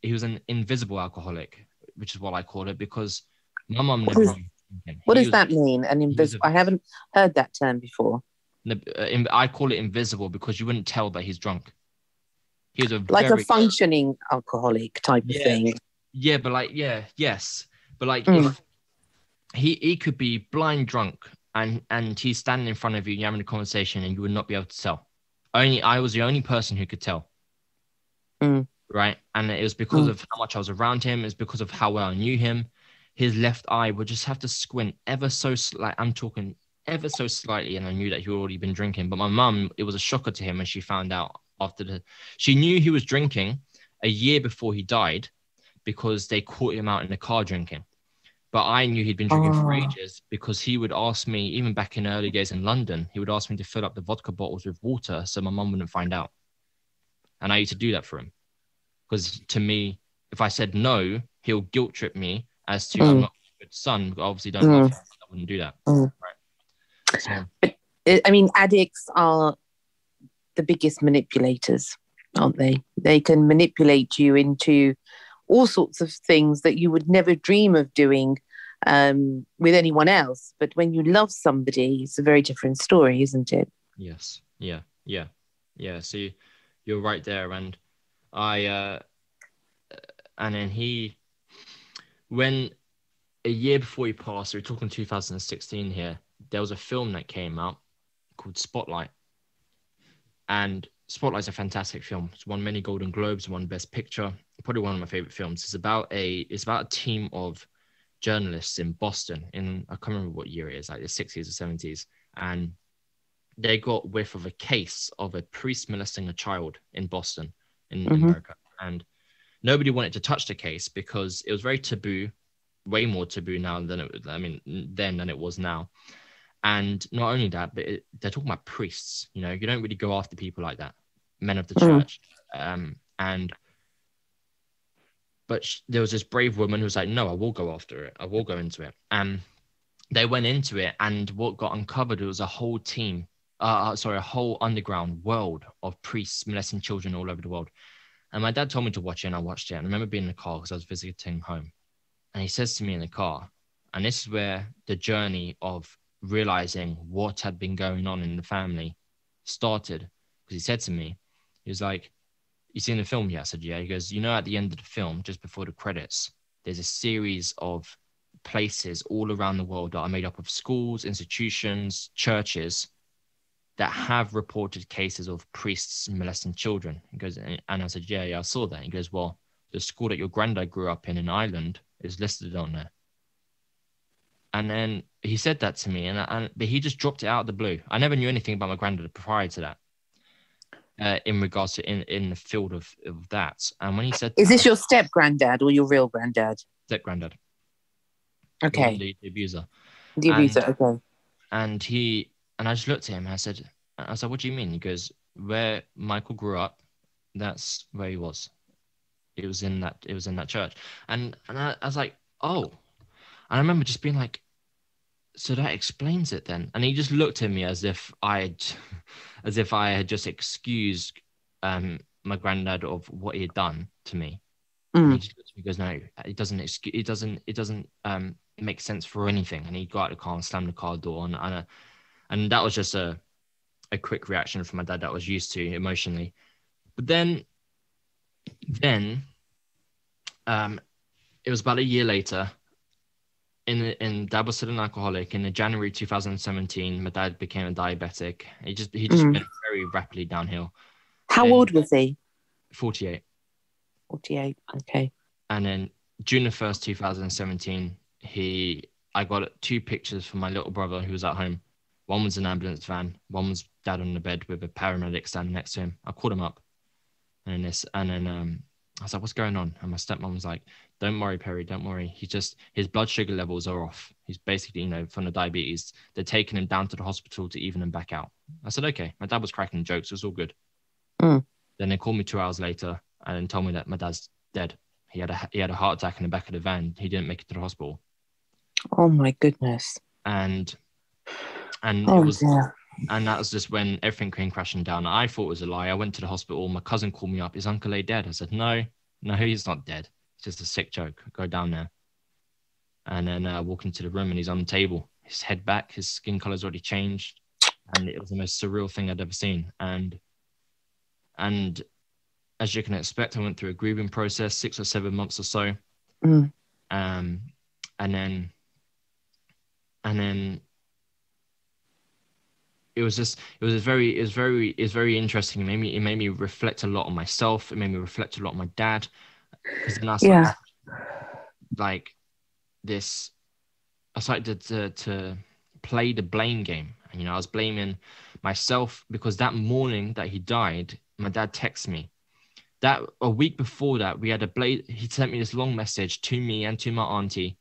he was an invisible alcoholic, which is what I call it, because my mum never knew. What does that mean? An invisible? I haven't heard that term before. I call it invisible because you wouldn't tell that he's drunk. He was a functioning alcoholic type of thing. Yeah, but yes. But if he could be blind drunk and he's standing in front of you and you're having a conversation and you would not be able to tell. I was the only person who could tell. Right? And it was because of how much I was around him. It's because of how well I knew him. His left eye would just have to squint ever so slightly, and I knew that he had already been drinking. But my mum, it was a shocker to him when she found out she knew he was drinking a year before he died, because they caught him out in the car drinking. But I knew he'd been drinking for ages, because he would ask me, even back in early days in London, he would ask me to fill up the vodka bottles with water so my mum wouldn't find out. And I used to do that for him, because to me, if I said no, he'll guilt trip me as to I'm not a good son, but obviously don't love him. I wouldn't do that. Right. So. But, I mean, addicts are the biggest manipulators, aren't they? They can manipulate you into all sorts of things that you would never dream of doing with anyone else. But when you love somebody, it's a very different story, isn't it? Yes. Yeah. So you're right there. And and then when a year before he passed, we're talking 2016 here, there was a film that came out called Spotlight. And Spotlight's a fantastic film. It's won many Golden Globes, won Best Picture. Probably one of my favorite films. It's about a team of journalists in Boston I can't remember what year it is, like the 60s or 70s. And they got whiff of a case of a priest molesting a child in Boston, in America. And nobody wanted to touch the case because it was very taboo, way more taboo now than it was now. And not only that, but they're talking about priests. You don't really go after people like that, men of the church. But there was this brave woman who was like, no, I will go after it. I will go into it. And they went into it, and what got uncovered was a whole underground world of priests molesting children all over the world. And my dad told me to watch it, and I watched it. And I remember being in the car because I was visiting home. And he says to me in the car, and this is where the journey of realizing what had been going on in the family started. Because he said to me, he was like, you seen the film? Yeah. I said, yeah. He goes, at the end of the film, just before the credits, there's a series of places all around the world that are made up of schools, institutions, churches that have reported cases of priests molesting children. He goes, and I said, yeah, I saw that. He goes, well, the school that your granddad grew up in Ireland is listed on there. And then he said that to me, but he just dropped it out of the blue. I never knew anything about my granddad prior to that, in regards to in the field of that. And when he said, "Is this your step granddad or your real granddad?" Step granddad. Okay. The abuser. The abuser. Okay. And I just looked at him and I said, what do you mean? He goes, where Michael grew up, that's where he was. It was in that church. And I was like, oh. And I remember just being like, so that explains it then. And he just looked at me as if I had just excused my granddad of what he had done to me. And he just looked at me and goes, no, it doesn't make sense for anything. And he got out of the car and slammed the car door. And that was just a quick reaction from my dad that I was used to emotionally. But then it was about a year later. Dad was still an alcoholic. In January 2017, my dad became a diabetic. He just went very rapidly downhill. How old was he? 48. 48. Okay. And then June 1st, 2017, I got 2 pictures from my little brother who was at home. One was an ambulance van. One was dad on the bed with a paramedic standing next to him. I called him up, and then I was like, "What's going on?" And my stepmom was like, "Don't worry, Perry, don't worry. His blood sugar levels are off. He's basically, from the diabetes. They're taking him down to the hospital to even him back out." I said, "Okay." My dad was cracking jokes. It was all good. Then they called me 2 hours later and told me that my dad's dead. He had a heart attack in the back of the van. He didn't make it to the hospital. Oh my goodness. And that was just when everything came crashing down. I thought it was a lie. I went to the hospital. My cousin called me up. "Is Uncle A dead?" I said, no, he's not dead. It's just a sick joke. Go down there. And then I walk into the room and he's on the table. His head back, his skin color's already changed. And it was the most surreal thing I'd ever seen. And as you can expect, I went through a grieving process, 6 or 7 months or so. And then it was very interesting. It made me reflect a lot on myself. It made me reflect a lot on my dad. Because then I started to play the blame game. And, I was blaming myself because that morning that he died, my dad texted me. That a week before that, he sent me this long message to me and to my auntie,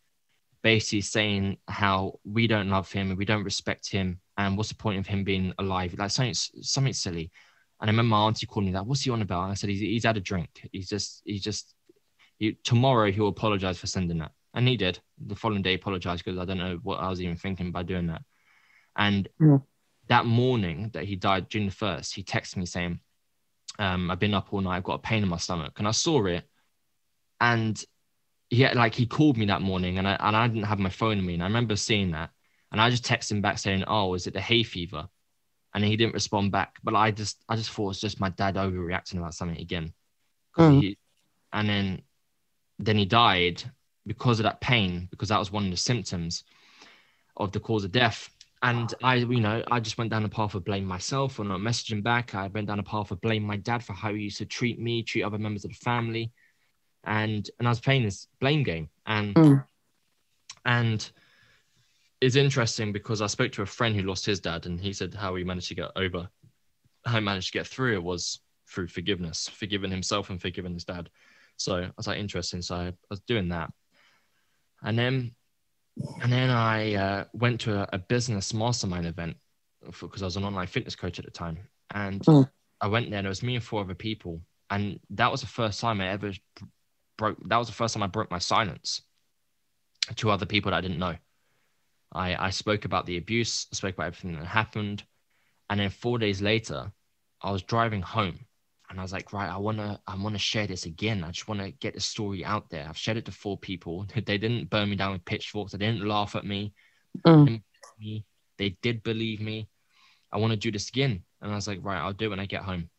basically saying how we don't love him and we don't respect him, and what's the point of him being alive? Like something silly. And I remember my auntie calling me that. "What's he on about?" And I said, he's had a drink. Tomorrow he'll apologize for sending that. And he did. The following day, apologized because I don't know what I was even thinking by doing that. And that morning that he died, June 1st, he texted me saying, "I've been up all night. I've got a pain in my stomach." And I saw it. And he called me that morning, and I didn't have my phone on me. And I remember seeing that. And I just texted him back saying, "Oh, is it the hay fever?" And he didn't respond back. But I just thought it was just my dad overreacting about something again. And then he died because of that pain, because that was one of the symptoms of the cause of death. And I just went down the path of blaming myself or not messaging back. I went down the path of blaming my dad for how he used to treat me, treat other members of the family. And I was playing this blame game. And it's interesting because I spoke to a friend who lost his dad, and he said how he managed to get through it was through forgiveness, forgiving himself and forgiving his dad. So I was like, interesting. So I was doing that. And then I went to a business mastermind event because I was an online fitness coach at the time. And I went there, and it was me and 4 other people. And that was the first time I broke my silence to other people that I didn't know. I spoke about the abuse, I spoke about everything that happened. And then 4 days later, I was driving home, and I was like, right, I want to share this again. I just want to get the story out there. I've shared it to 4 people. They didn't burn me down with pitchforks. They didn't laugh at me. They did believe me. I want to do this again. And I was like, right, I'll do it when I get home.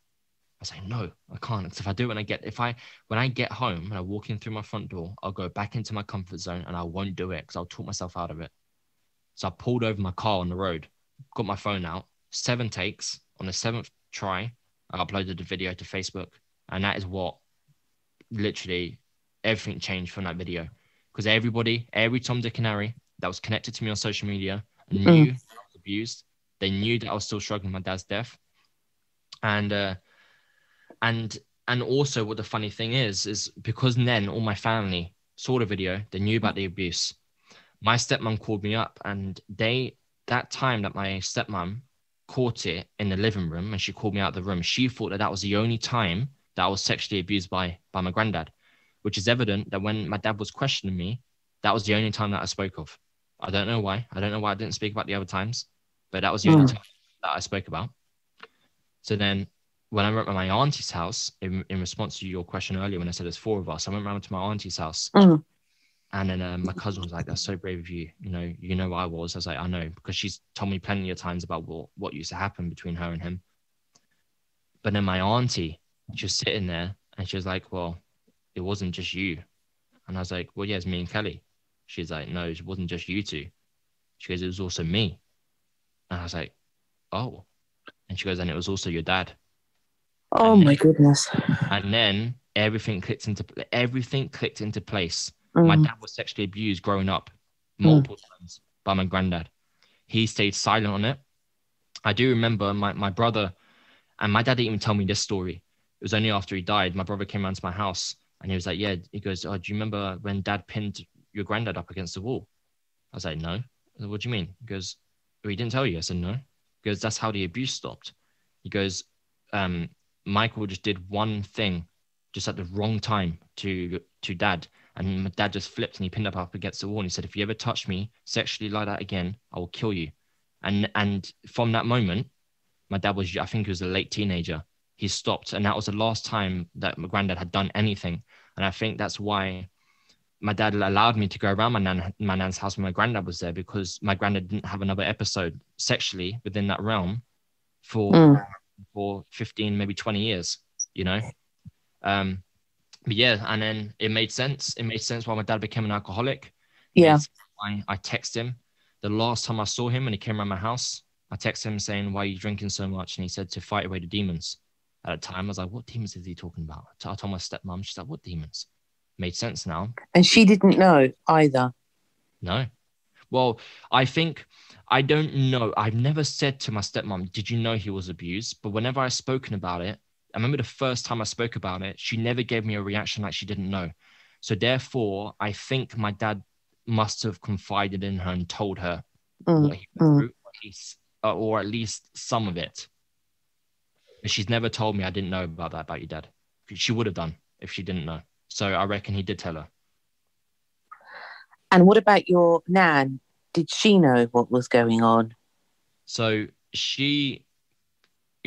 I say, no, I can't. Because if I do, when I get home and I walk in through my front door, I'll go back into my comfort zone and I won't do it because I'll talk myself out of it. So I pulled over my car on the road, got my phone out, 7 takes. On the 7th try, I uploaded the video to Facebook. And that is what literally everything changed from that video. Because every Tom, Dick and Harry that was connected to me on social media knew I was abused. They knew that I was still struggling with my dad's death. And also what the funny thing is because then all my family saw the video, they knew about the abuse. My stepmom called me up, and that time that my stepmom caught it in the living room and she called me out of the room, she thought that was the only time that I was sexually abused by my granddad, which is evident that when my dad was questioning me, that was the only time that I spoke of. I don't know why. I don't know why I didn't speak about the other times, but that was the only time that I spoke about. So then when I went to my auntie's house, in response to your question earlier, when I said there's 4 of us, I went round to my auntie's house. And then my cousin was like, that's so brave of you. You know what I was. I was like, I know, because she's told me plenty of times about what used to happen between her and him. But then my auntie, she was sitting there and she was like, well, it wasn't just you. And I was like, well, yeah, it's me and Kelly. She's like, no, it wasn't just you two. She goes, it was also me. And I was like, oh. And she goes, and it was also your dad. Oh, my goodness. And then everything clicked into place. My dad was sexually abused growing up multiple times by my granddad. He stayed silent on it. I do remember my brother, and my dad didn't even tell me this story. It was only after he died. My brother came around to my house and he was like, yeah, he goes, oh, do you remember when dad pinned your granddad up against the wall? I was like, no. I said, what do you mean? He goes, well, he didn't tell you. I said, no. He goes, that's how the abuse stopped. He goes, Michael just did one thing just at the wrong time to dad. And my dad just flipped and he pinned up against the wall. And he said, if you ever touch me sexually like that again, I will kill you. And from that moment, my dad was, I think he was a late teenager. He stopped. And that was the last time that my granddad had done anything. And I think that's why my dad allowed me to go around my nan's house when my granddad was there, because my granddad didn't have another episode sexually within that realm for 15, maybe 20 years, But yeah, and then it made sense. It made sense why my dad became an alcoholic. I texted him. The last time I saw him when he came around my house, I texted him saying, why are you drinking so much? And he said, to fight away the demons. At the time, I was like, what demons is he talking about? I told my stepmom. She's like, what demons? Made sense now. And she didn't know either. No. Well, I don't know. I've never said to my stepmom, did you know he was abused? But whenever I've spoken about it, I remember the first time I spoke about it, she never gave me a reaction like she didn't know. So therefore, I think my dad must have confided in her and told her what he went through, or at least some of it. But she's never told me I didn't know about that, about your dad. She would have done if she didn't know. So I reckon he did tell her. And what about your nan? Did she know what was going on? So it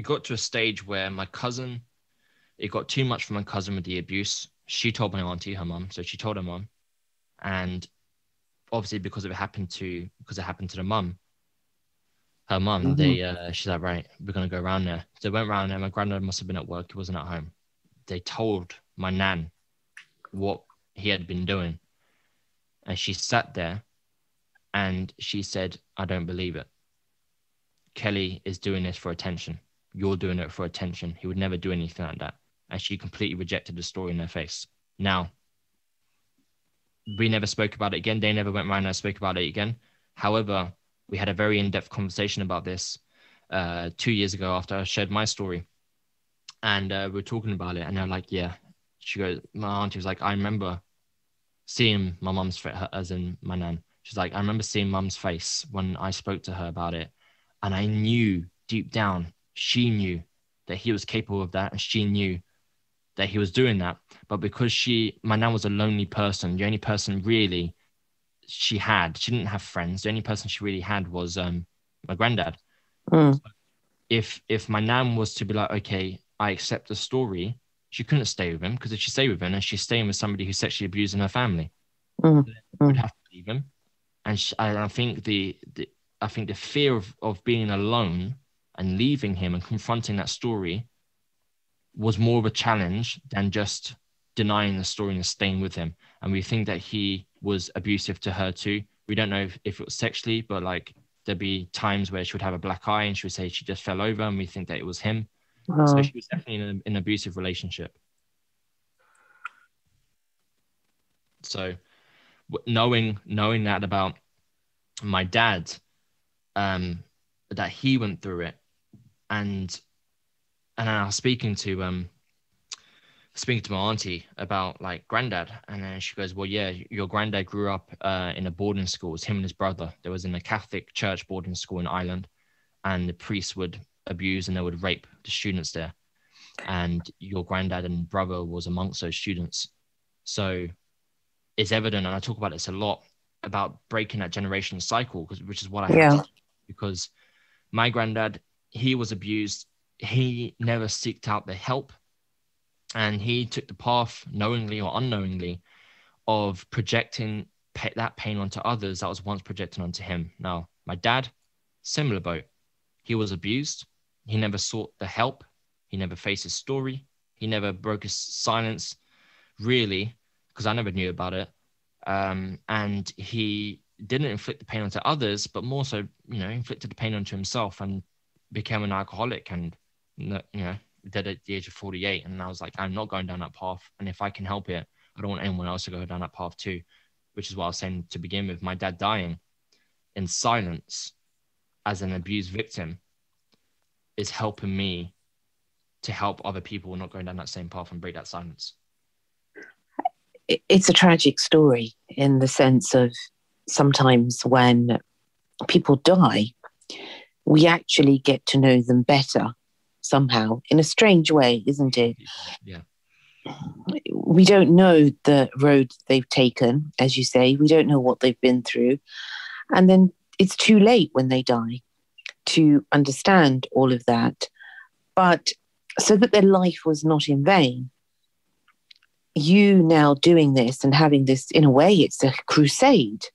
got to a stage where it got too much for my cousin with the abuse. She told my auntie, her mum. So she told her mum. And obviously because it happened to the mum, her mum, she's like, right, we're going to go around there. So they went around there. My granddad must have been at work. He wasn't at home. They told my nan what he had been doing. And she sat there and she said, I don't believe it. Kelly is doing this for attention. You're doing it for attention. He would never do anything like that. And she completely rejected the story in their face. Now, we never spoke about it again. They never went around and spoke about it again. However, we had a very in-depth conversation about this 2 years ago after I shared my story. And we were talking about it. And they're like, yeah. She goes, my auntie was like, I remember seeing my mum's face, as in my nan. She's like, I remember seeing mum's face when I spoke to her about it. And I knew deep down, she knew that he was capable of that. And she knew that he was doing that. But because my nan was a lonely person, the only person really she didn't have friends. The only person she really had was my granddad. So if my nan was to be like, okay, I accept the story, she couldn't stay with him, because if she stayed with him and she's staying with somebody who's sexually abusing her family, would have to leave him. And I think the fear of being alone and leaving him and confronting that story was more of a challenge than just denying the story and staying with him. And we think that he was abusive to her too. We don't know if it was sexually, but like there'd be times where she would have a black eye and she would say she just fell over, and we think that it was him. So she was definitely in an abusive relationship. So knowing that about my dad, that he went through it, and I was speaking to my auntie about like granddad, and then she goes, well, yeah, your granddad grew up in a boarding school. It was him and his brother. There was in a Catholic church boarding school in Ireland, and the priests would abuse and they would rape the students there. And your granddad and brother was amongst those students. So it's evident, and I talk about this a lot, about breaking that generational cycle, which is what I have to do, because my granddad, he was abused. He never sought out the help, and he took the path, knowingly or unknowingly, of projecting that pain onto others that was once projected onto him. Now, my dad, similar boat. He was abused. He never sought the help. He never faced his story. He never broke his silence, really, because I never knew about it. And he didn't inflict the pain onto others, but more so, inflicted the pain onto himself and became an alcoholic, and, dead at the age of 48. And I was like, I'm not going down that path. And if I can help it, I don't want anyone else to go down that path too, which is what I was saying to begin with. My dad dying in silence as an abused victim is helping me to help other people not going down that same path and break that silence. It's a tragic story in the sense of sometimes when people die, we actually get to know them better somehow, in a strange way, isn't it? Yeah. We don't know the road they've taken, as you say. We don't know what they've been through. And then it's too late when they die to understand all of that. But so that their life was not in vain, you now doing this and having this, in a way, it's a crusade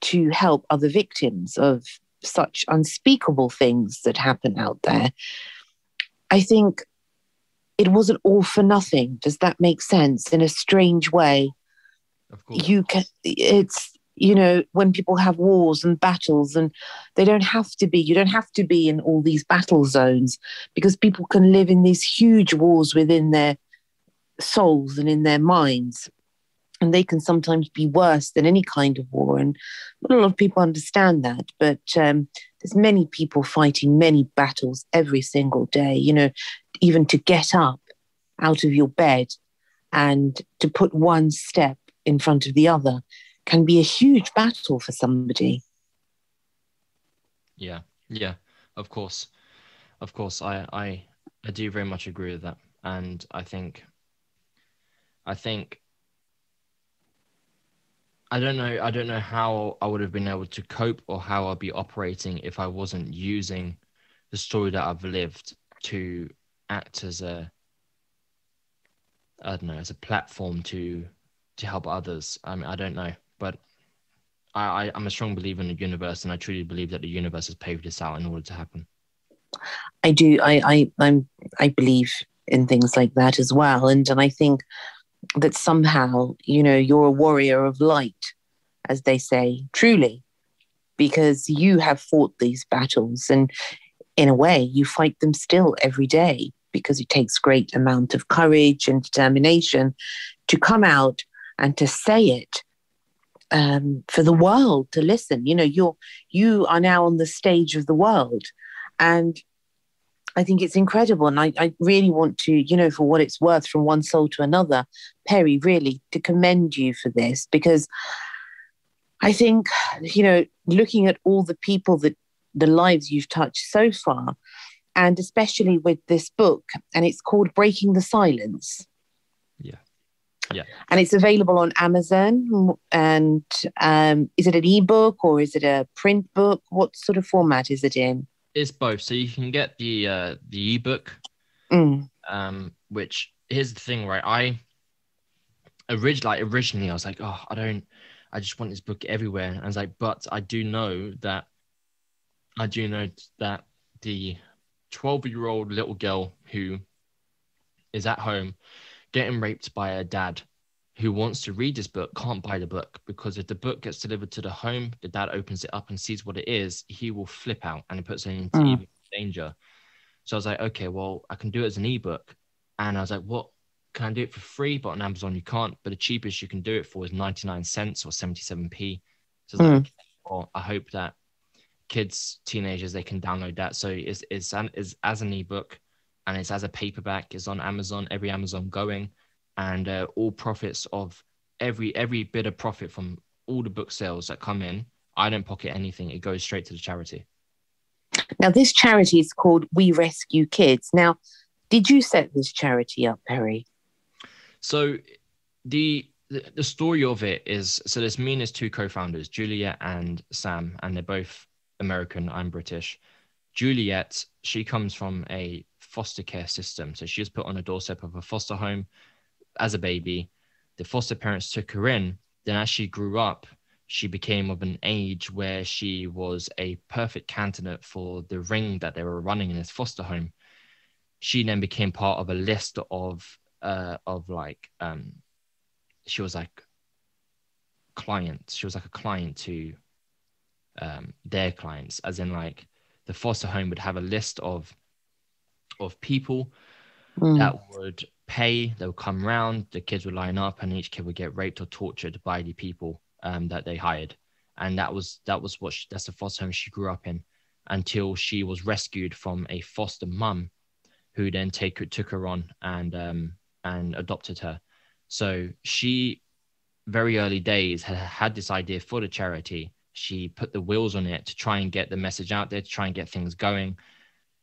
to help other victims of such unspeakable things that happen out there. I think it wasn't all for nothing. Does that make sense? In a strange way, of course. It's, when people have wars and battles, and you don't have to be in all these battle zones, because people can live in these huge wars within their souls and in their minds, and they can sometimes be worse than any kind of war, and not a lot of people understand that. But there's many people fighting many battles every single day, even to get up out of your bed and to put one step in front of the other can be a huge battle for somebody. Yeah, of course. I do very much agree with that. And I think I don't know how I would have been able to cope or how I'd be operating if I wasn't using the story that I've lived to act as a platform to help others. I mean, I don't know, but I'm a strong believer in the universe, and I truly believe that the universe has paved this out in order to happen. I do. I believe in things like that as well, and I think that somehow, you're a warrior of light, as they say, truly, because you have fought these battles, and in a way, you fight them still every day, because it takes great amount of courage and determination to come out and to say it for the world to listen. You are now on the stage of the world, and I think it's incredible. And I really want to, for what it's worth, from one soul to another, Perry, really to commend you for this, because I think, looking at all the people the lives you've touched so far, and especially with this book, and it's called Breaking the Silence. Yeah. And it's available on Amazon. And is it an ebook or is it a print book? What sort of format is it in? It's both. So you can get the ebook, which, here's the thing, right? I originally I was like, I just want this book everywhere. And I was like, but I do know that the 12-year-old little girl who is at home getting raped by a dad who wants to read this book, can't buy the book, because if the book gets delivered to the home, the dad opens it up and sees what it is, he will flip out and it puts him into even danger. So I was like, okay, well, I can do it as an ebook. And I was like, what? Can I do it for free? But on Amazon, you can't. But the cheapest you can do it for is 99 cents or 77p. So I was like, okay, well, I hope that kids, teenagers, they can download that. So it's as an ebook, and it's as a paperback. It's on Amazon, every Amazon going, and all profits of every bit of profit from all the book sales that come in, I don't pocket anything. It goes straight to the charity. Now, this charity is called We Rescue Kids. Now, did you set this charity up, Perry? So the story of it is, so there's me and there's two co-founders, Juliet and Sam, and they're both American. I'm British. Juliet, she comes from a foster care system. So she was put on the doorstep of a foster home as a baby. The foster parents took her in. Then as she grew up, she became of an age where she was a perfect candidate for the ring that they were running in this foster home. She then became part of a list of she was like clients. She was like a client to their clients, as in like the foster home would have a list of people that would pay. They would come around, the kids would line up, and each kid would get raped or tortured by the people that they hired. And that's the foster home she grew up in, until she was rescued from a foster mum, who then took her on and adopted her. So she, very early days, had this idea for the charity. She put the wheels on it to try and get the message out there, to try and get things going.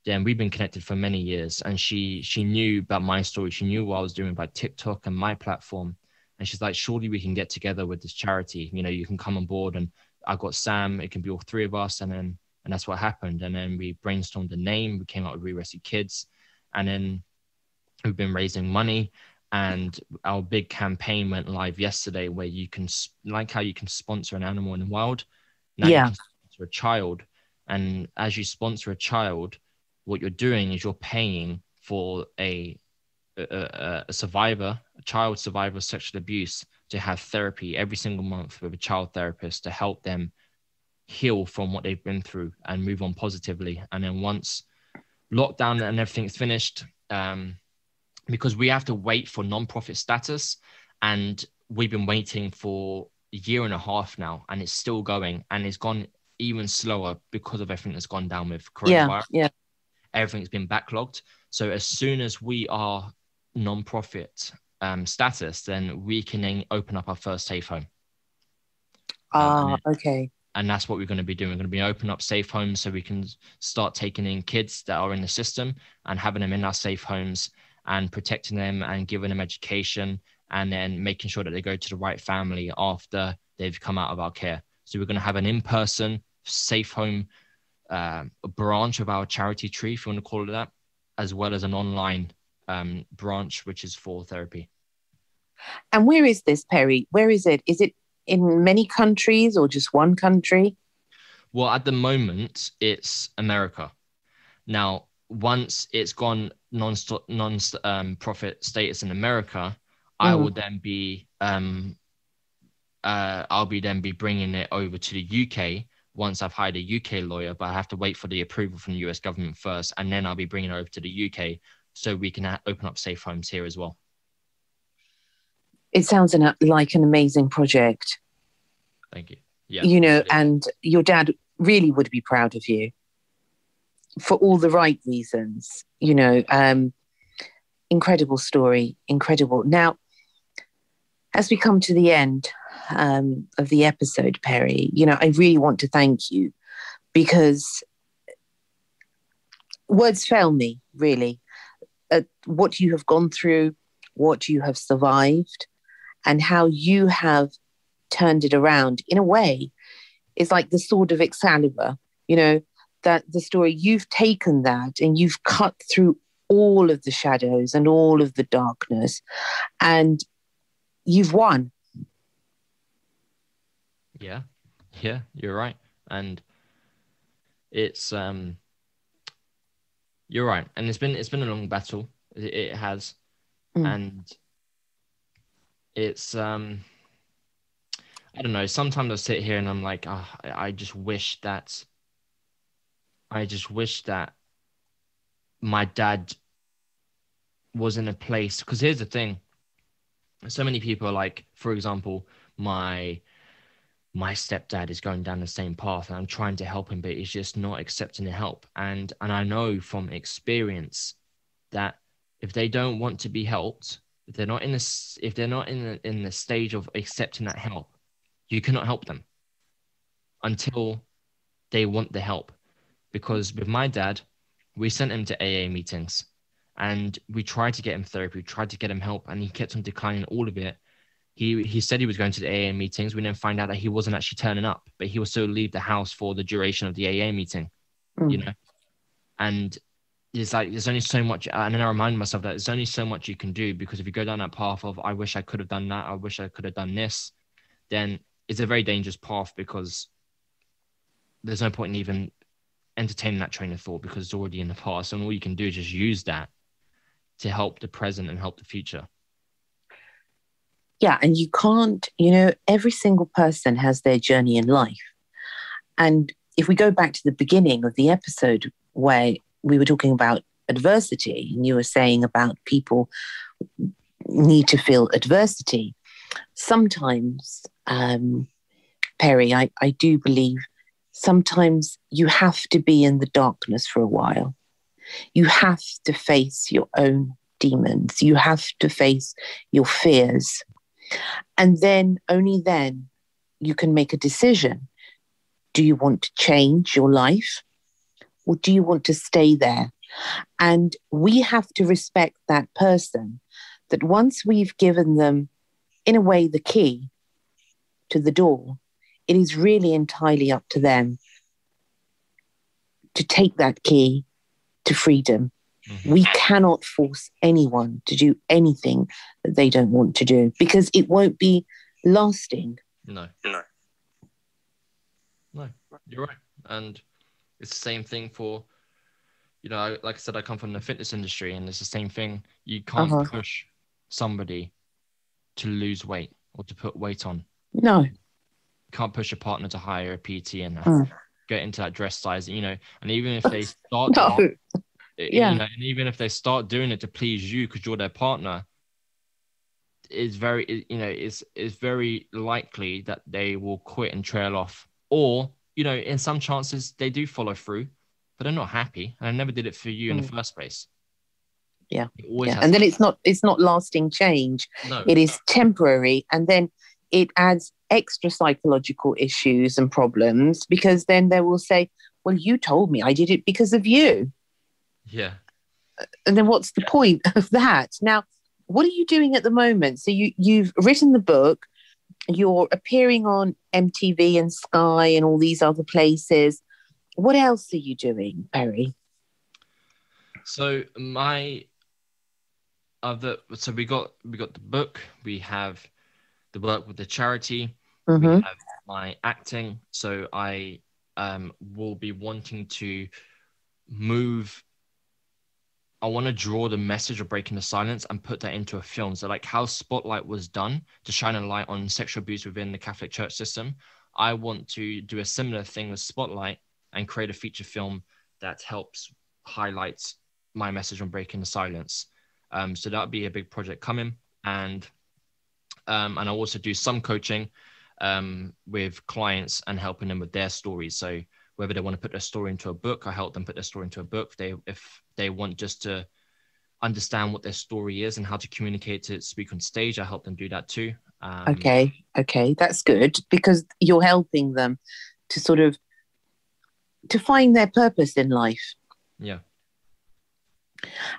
Then we've been connected for many years, and she knew about my story. She knew what I was doing by TikTok and my platform. And she's like, surely we can get together with this charity. You know, you can come on board, and I've got Sam. It can be all three of us. And that's what happened. And then we brainstormed the name. We came up with We Rescue Kids. And then we've been raising money. And our big campaign went live yesterday, where you can, like how you can sponsor an animal in the wild, now you can sponsor a child. And as you sponsor a child, what you're doing is you're paying for a child survivor of sexual abuse, to have therapy every single month with a child therapist to help them heal from what they've been through and move on positively. And then once lockdown and everything's finished, because we have to wait for non-profit status, and we've been waiting for a year and a half now, and it's still going, and it's gone even slower because of everything that's gone down with coronavirus. Everything's been backlogged. So as soon as we are non-profit status, then we can then open up our first safe home. Okay. And that's what we're going to be doing. We're going to be opening up safe homes, so we can start taking in kids that are in the system and having them in our safe homes and protecting them and giving them education, and then making sure that they go to the right family after they've come out of our care. So we're going to have an in-person safe home branch of our charity tree, if you want to call it that, as well as an online branch, which is for therapy. And where is this, Perry? Where is it? Is it in many countries or just one country? Well, at the moment, it's America. Now, once it's gone non-profit status in America, I will then be I'll be bringing it over to the UK once I've hired a UK lawyer, but I have to wait for the approval from the US government first, and then I'll be bringing it over to the UK so we can open up safe homes here as well. It sounds like an amazing project. Thank you. Yeah, you know, and your dad really would be proud of you for all the right reasons. You know, incredible story, incredible. Now, as we come to the end of the episode, Perry, you know, I really want to thank you, because words fail me, really, at what you have gone through, what you have survived, and how you have turned it around. In a way, it's like the sword of Excalibur, you know, that the story, you've taken that and you've cut through all of the shadows and all of the darkness, and you've won. Yeah, you're right. And it's you're right. And it's been a long battle. It has. And it's I don't know, sometimes I sit here and I'm like, I just wish that my dad was in a place, because here's the thing, so many people are like, for example, my stepdad is going down the same path and I'm trying to help him, but he's just not accepting the help. And I know from experience that if they don't want to be helped, if they're not in the stage of accepting that help, you cannot help them until they want the help. Because with my dad, we sent him to AA meetings and we tried to get him therapy, we tried to get him help, and he kept on declining all of it. He said he was going to the AA meetings. We then find out that he wasn't actually turning up, but he will still leave the house for the duration of the AA meeting, you know? And it's like, there's only so much. And then I remind myself that there's only so much you can do, because if you go down that path of, I wish I could have done that, I wish I could have done this, then it's a very dangerous path, because there's no point in even entertaining that train of thought, because it's already in the past. And all you can do is just use that to help the present and help the future. Yeah, and you can't, every single person has their journey in life. And if we go back to the beginning of the episode where we were talking about adversity, and you were saying about people need to feel adversity, sometimes, Perry, I do believe sometimes you have to be in the darkness for a while. You have to face your own demons. You have to face your fears. And then, only then, you can make a decision. Do you want to change your life, or do you want to stay there? And we have to respect that person, that once we've given them, in a way, the key to the door, it is really entirely up to them to take that key to freedom. We cannot force anyone to do anything that they don't want to do, because it won't be lasting. No, you're right. And it's the same thing for, like I said, I come from the fitness industry, and it's the same thing. You can't push somebody to lose weight or to put weight on. No. You can't push a partner to hire a PT and get into that dress size, and even if they start and even if they start doing it to please you because you're their partner, it's very likely that they will quit and trail off. Or, in some chances they do follow through, but they're not happy, and I never did it for you in the first place. Yeah. And then it's not lasting change. No. It is temporary, and then it adds extra psychological issues and problems, because then they will say, well, you told me I did it because of you. Yeah. And then what's the point of that? Now, what are you doing at the moment? So you've written the book, you're appearing on MTV and Sky and all these other places. What else are you doing, Perry? So we got the book, we have the work with the charity, we have my acting. So I will be wanting to move. I want to draw the message of breaking the silence and put that into a film. So like how Spotlight was done to shine a light on sexual abuse within the Catholic Church system, I want to do a similar thing with Spotlight and create a feature film that helps highlight my message on breaking the silence. So that'll be a big project coming. And I'll also do some coaching with clients and helping them with their stories. So whether they want to put their story into a book, I help them put their story into a book. If they want just to understand what their story is and how to communicate to speak on stage, I help them do that too. Okay, that's good, because you're helping them to sort of to find their purpose in life. Yeah.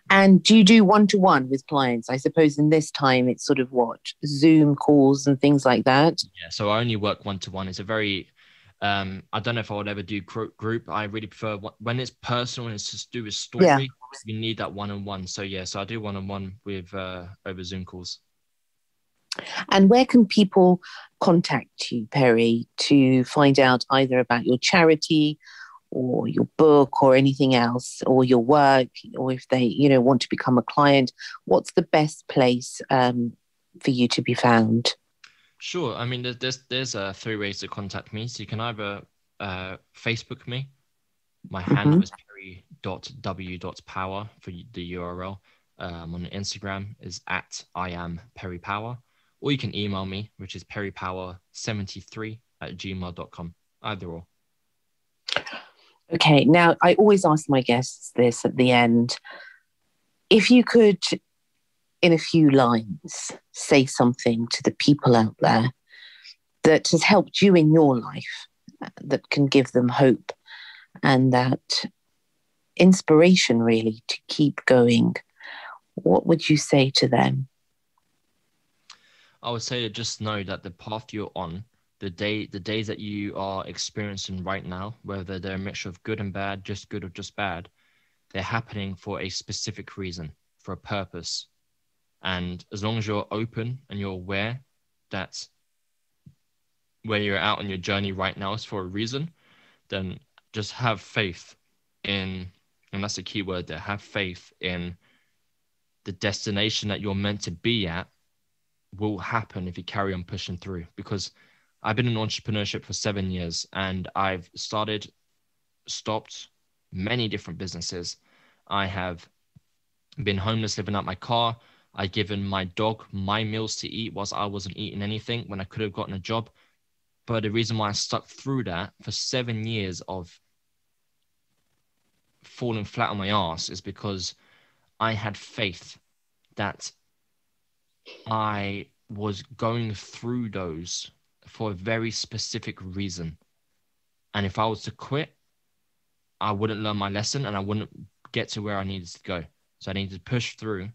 And do you do one-to-one with clients? I suppose in this time it's sort of Zoom calls and things like that. Yeah, so I only work one-to-one. It's a very I don't know if I would ever do group. I really prefer when it's personal and it's just do with story. Yeah. You need that one-on-one. So I do one-on-one with over Zoom calls. And where can people contact you, Perry, to find out either about your charity or your book or anything else, or your work, or if they, want to become a client, what's the best place for you to be found? Sure. I mean, there's 3 ways to contact me. So you can either Facebook me. My handle Mm-hmm. is perry.w.power for the URL. On Instagram is at I am Perry Power. Or you can email me, which is perrypower73@gmail.com. Either or. Okay, now I always ask my guests this at the end. If you could, in a few lines, say something to the people out there that has helped you in your life, that can give them hope and that inspiration really to keep going, what would you say to them? I would say to just know that the path you're on, the days that you are experiencing right now, whether they're a mixture of good and bad, just good or just bad, they're happening for a specific reason, for a purpose. And as long as you're open and you're aware that where you're out on your journey right now is for a reason, then just have faith in, and that's the key word there, have faith in the destination that you're meant to be at will happen if you carry on pushing through. Because I've been in entrepreneurship for 7 years and I've stopped many different businesses. I have been homeless, living out my car. I've given my dog my meals to eat whilst I wasn't eating anything when I could have gotten a job. But the reason why I stuck through that for 7 years of falling flat on my ass is because I had faith that I was going through those for a very specific reason. And if I was to quit, I wouldn't learn my lesson and I wouldn't get to where I needed to go. So I needed to push through,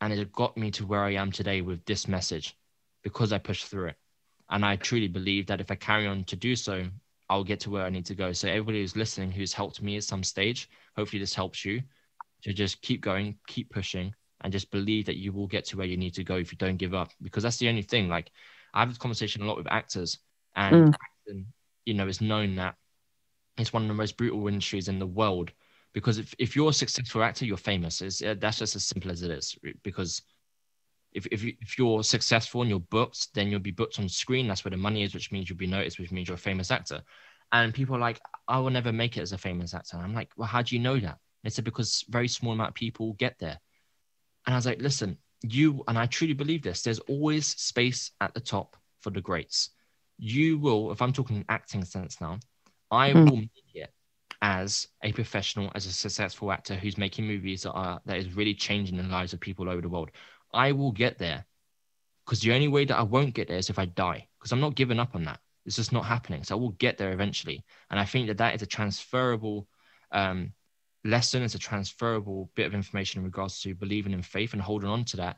and it got me to where I am today with this message because I pushed through it. And I truly believe that if I carry on to do so, I'll get to where I need to go. So everybody who's listening, who's helped me at some stage, hopefully this helps you to just keep going, keep pushing, and just believe that you will get to where you need to go if you don't give up. Because that's the only thing. Like, I have this conversation a lot with actors, and acting, is known that it's one of the most brutal industries in the world. Because if you're a successful actor, you're famous. That's just as simple as it is. Because if you're successful and you're booked, then you'll be booked on screen. That's where the money is, which means you'll be noticed, which means you're a famous actor. And people are like, I will never make it as a famous actor. And I'm like, well, how do you know that? They said, because very small amount of people get there. And I was like, listen, and I truly believe this, there's always space at the top for the greats. You will, if I'm talking acting sense now, I will make it as a professional, as a successful actor who's making movies that is really changing the lives of people all over the world. I will get there, because the only way that I won't get there is if I die, because I'm not giving up on that. It's just not happening. So I will get there eventually. And I think that is a transferable lesson. It's a transferable bit of information in regards to believing in faith and holding on to that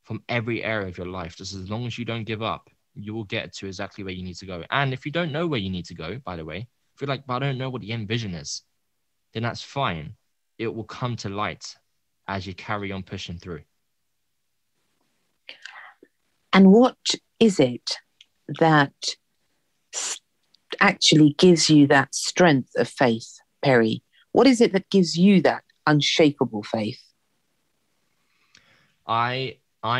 from every area of your life. Just as long as you don't give up, you will get to exactly where you need to go. And if you don't know where you need to go, by the way, if you're like, but I don't know what the end vision is, then that's fine. It will come to light as you carry on pushing through. And what is it that actually gives you that strength of faith, Perry? What is it that gives you that unshakable faith? I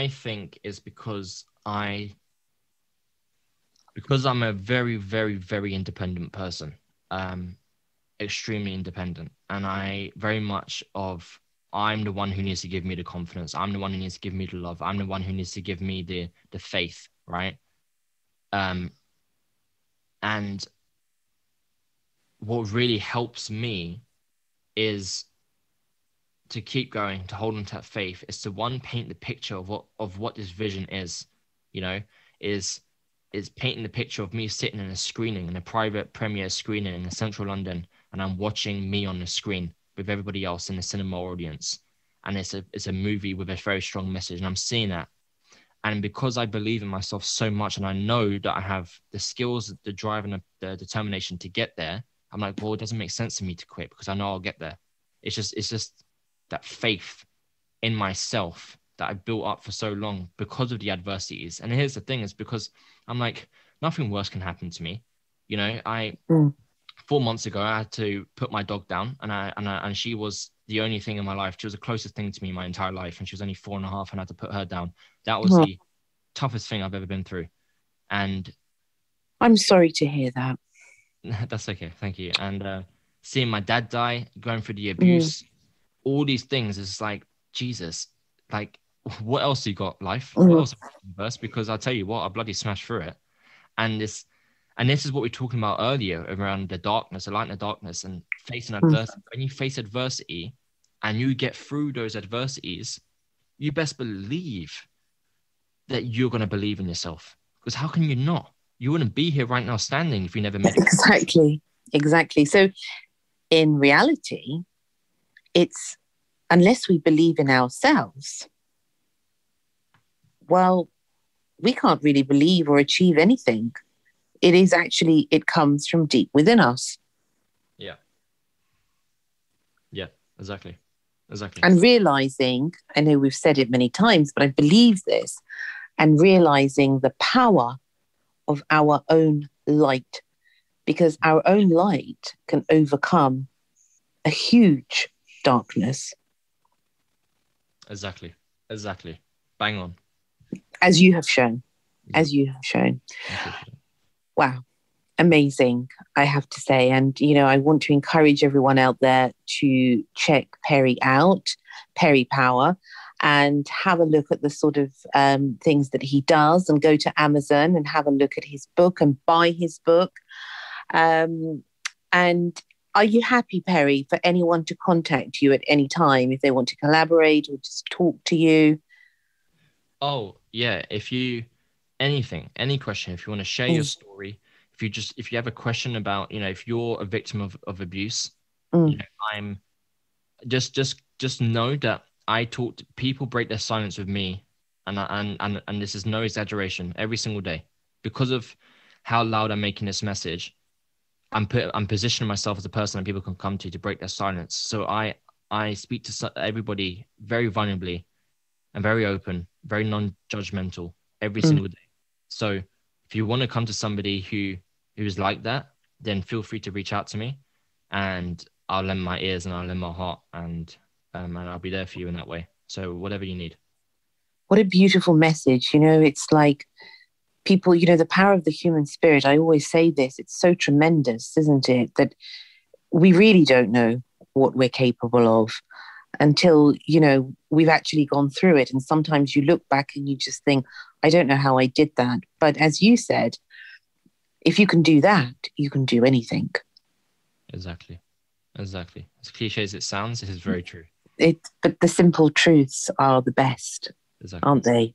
think it's because I'm a very, very, very independent person, extremely independent. And I'm the one who needs to give me the confidence. I'm the one who needs to give me the love. I'm the one who needs to give me the faith, right? And what really helps me is to keep going, to hold on to that faith, is to paint the picture of what this vision is, is painting the picture of me sitting in a private premiere screening in central London, and I'm watching me on the screen with everybody else in the cinema audience. And it's a movie with a very strong message, and I'm seeing that. And because I believe in myself so much, and I know that I have the skills, the drive, and the determination to get there, I'm like, well, it doesn't make sense to me to quit, because I know I'll get there. It's just that faith in myself that I've built up for so long because of the adversities. And here's the thing, is because I'm like, nothing worse can happen to me. 4 months ago, I had to put my dog down, and she was the only thing in my life. She was the closest thing to me my entire life, and she was only 4.5, and I had to put her down. That was the toughest thing I've ever been through. And I'm sorry to hear that. that's okay. Thank you. And seeing my dad die, going through the abuse, all these things is like, Jesus, like, what else you got, life? What else universe? Because I'll tell you what, I bloody smashed through it. And this is what we were talking about earlier around the darkness, the light and the darkness, and facing adversity. When you face adversity and you get through those adversities, you best believe that you're going to believe in yourself. Because how can you not? You wouldn't be here right now standing if you never made it. Exactly. So in reality, it's unless we believe in ourselves, well, we can't really believe or achieve anything. It comes from deep within us. Yeah. Yeah, exactly. And realizing, I know we've said it many times, but I believe this, and realizing the power of our own light, because our own light can overcome a huge darkness. Exactly. Bang on. As you have shown. Wow. Amazing, I have to say. And, I want to encourage everyone out there to check Perry out, Perry Power, and have a look at the sort of things that he does, and go to Amazon and have a look at his book and buy his book. And are you happy, Perry, for anyone to contact you at any time if they want to collaborate or just talk to you? Oh, yeah. Any question, if you want to share your story, if you have a question about, if you're a victim of abuse, I'm just know that I talk to people, break their silence with me. And this is no exaggeration, every single day, because of how loud I'm making this message. I'm positioning myself as a person that people can come to break their silence. So I speak to everybody very vulnerably and very open, very non-judgmental every single day. So if you want to come to somebody who's like that, then feel free to reach out to me, and I'll lend my ears and I'll lend my heart, and I'll be there for you in that way. So whatever you need. What a beautiful message. It's like people, the power of the human spirit. I always say this, it's so tremendous, isn't it? That we really don't know what we're capable of until, we've actually gone through it. And sometimes you look back and you just think, I don't know how I did that. But as you said, if you can do that, you can do anything. Exactly. As cliche as it sounds, it is very true. But the simple truths are the best, aren't they?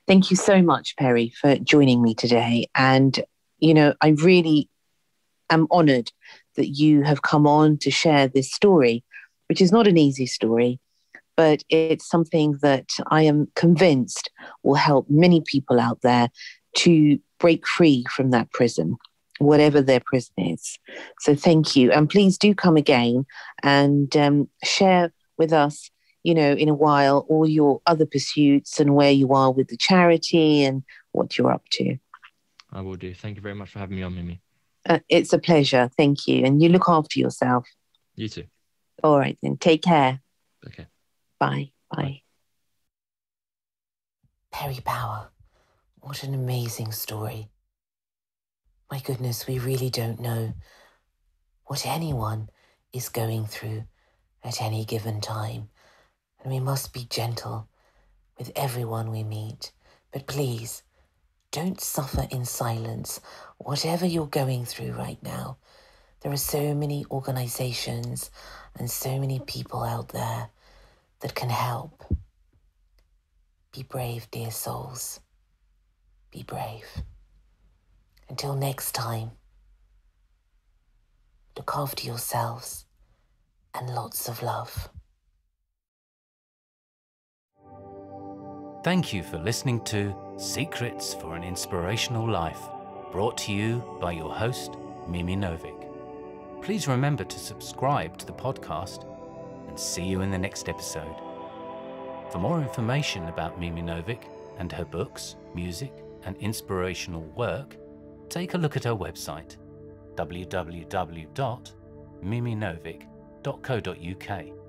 Thank you so much, Perry, for joining me today. And, I really am honoured that you have come on to share this story, which is not an easy story, but it's something that I am convinced will help many people out there to break free from that prison, whatever their prison is. So thank you. And please do come again and share with us, in a while, all your other pursuits and where you are with the charity and what you're up to. I will do. Thank you very much for having me on, Mimi. It's a pleasure. Thank you. And you look after yourself. You too. All right, then. Take care. Okay. Bye. Perry Power. What an amazing story. My goodness, we really don't know what anyone is going through at any given time. And we must be gentle with everyone we meet. But please, don't suffer in silence, whatever you're going through right now. There are so many organizations and so many people out there that can help. Be brave, dear souls. Be brave. Until next time, look after yourselves and lots of love. Thank you for listening to Secrets for an Inspirational Life, brought to you by your host, Mimi Novic. Please remember to subscribe to the podcast, and see you in the next episode. For more information about Mimi Novic and her books, music, and inspirational work, take a look at her website, www.miminovic.co.uk.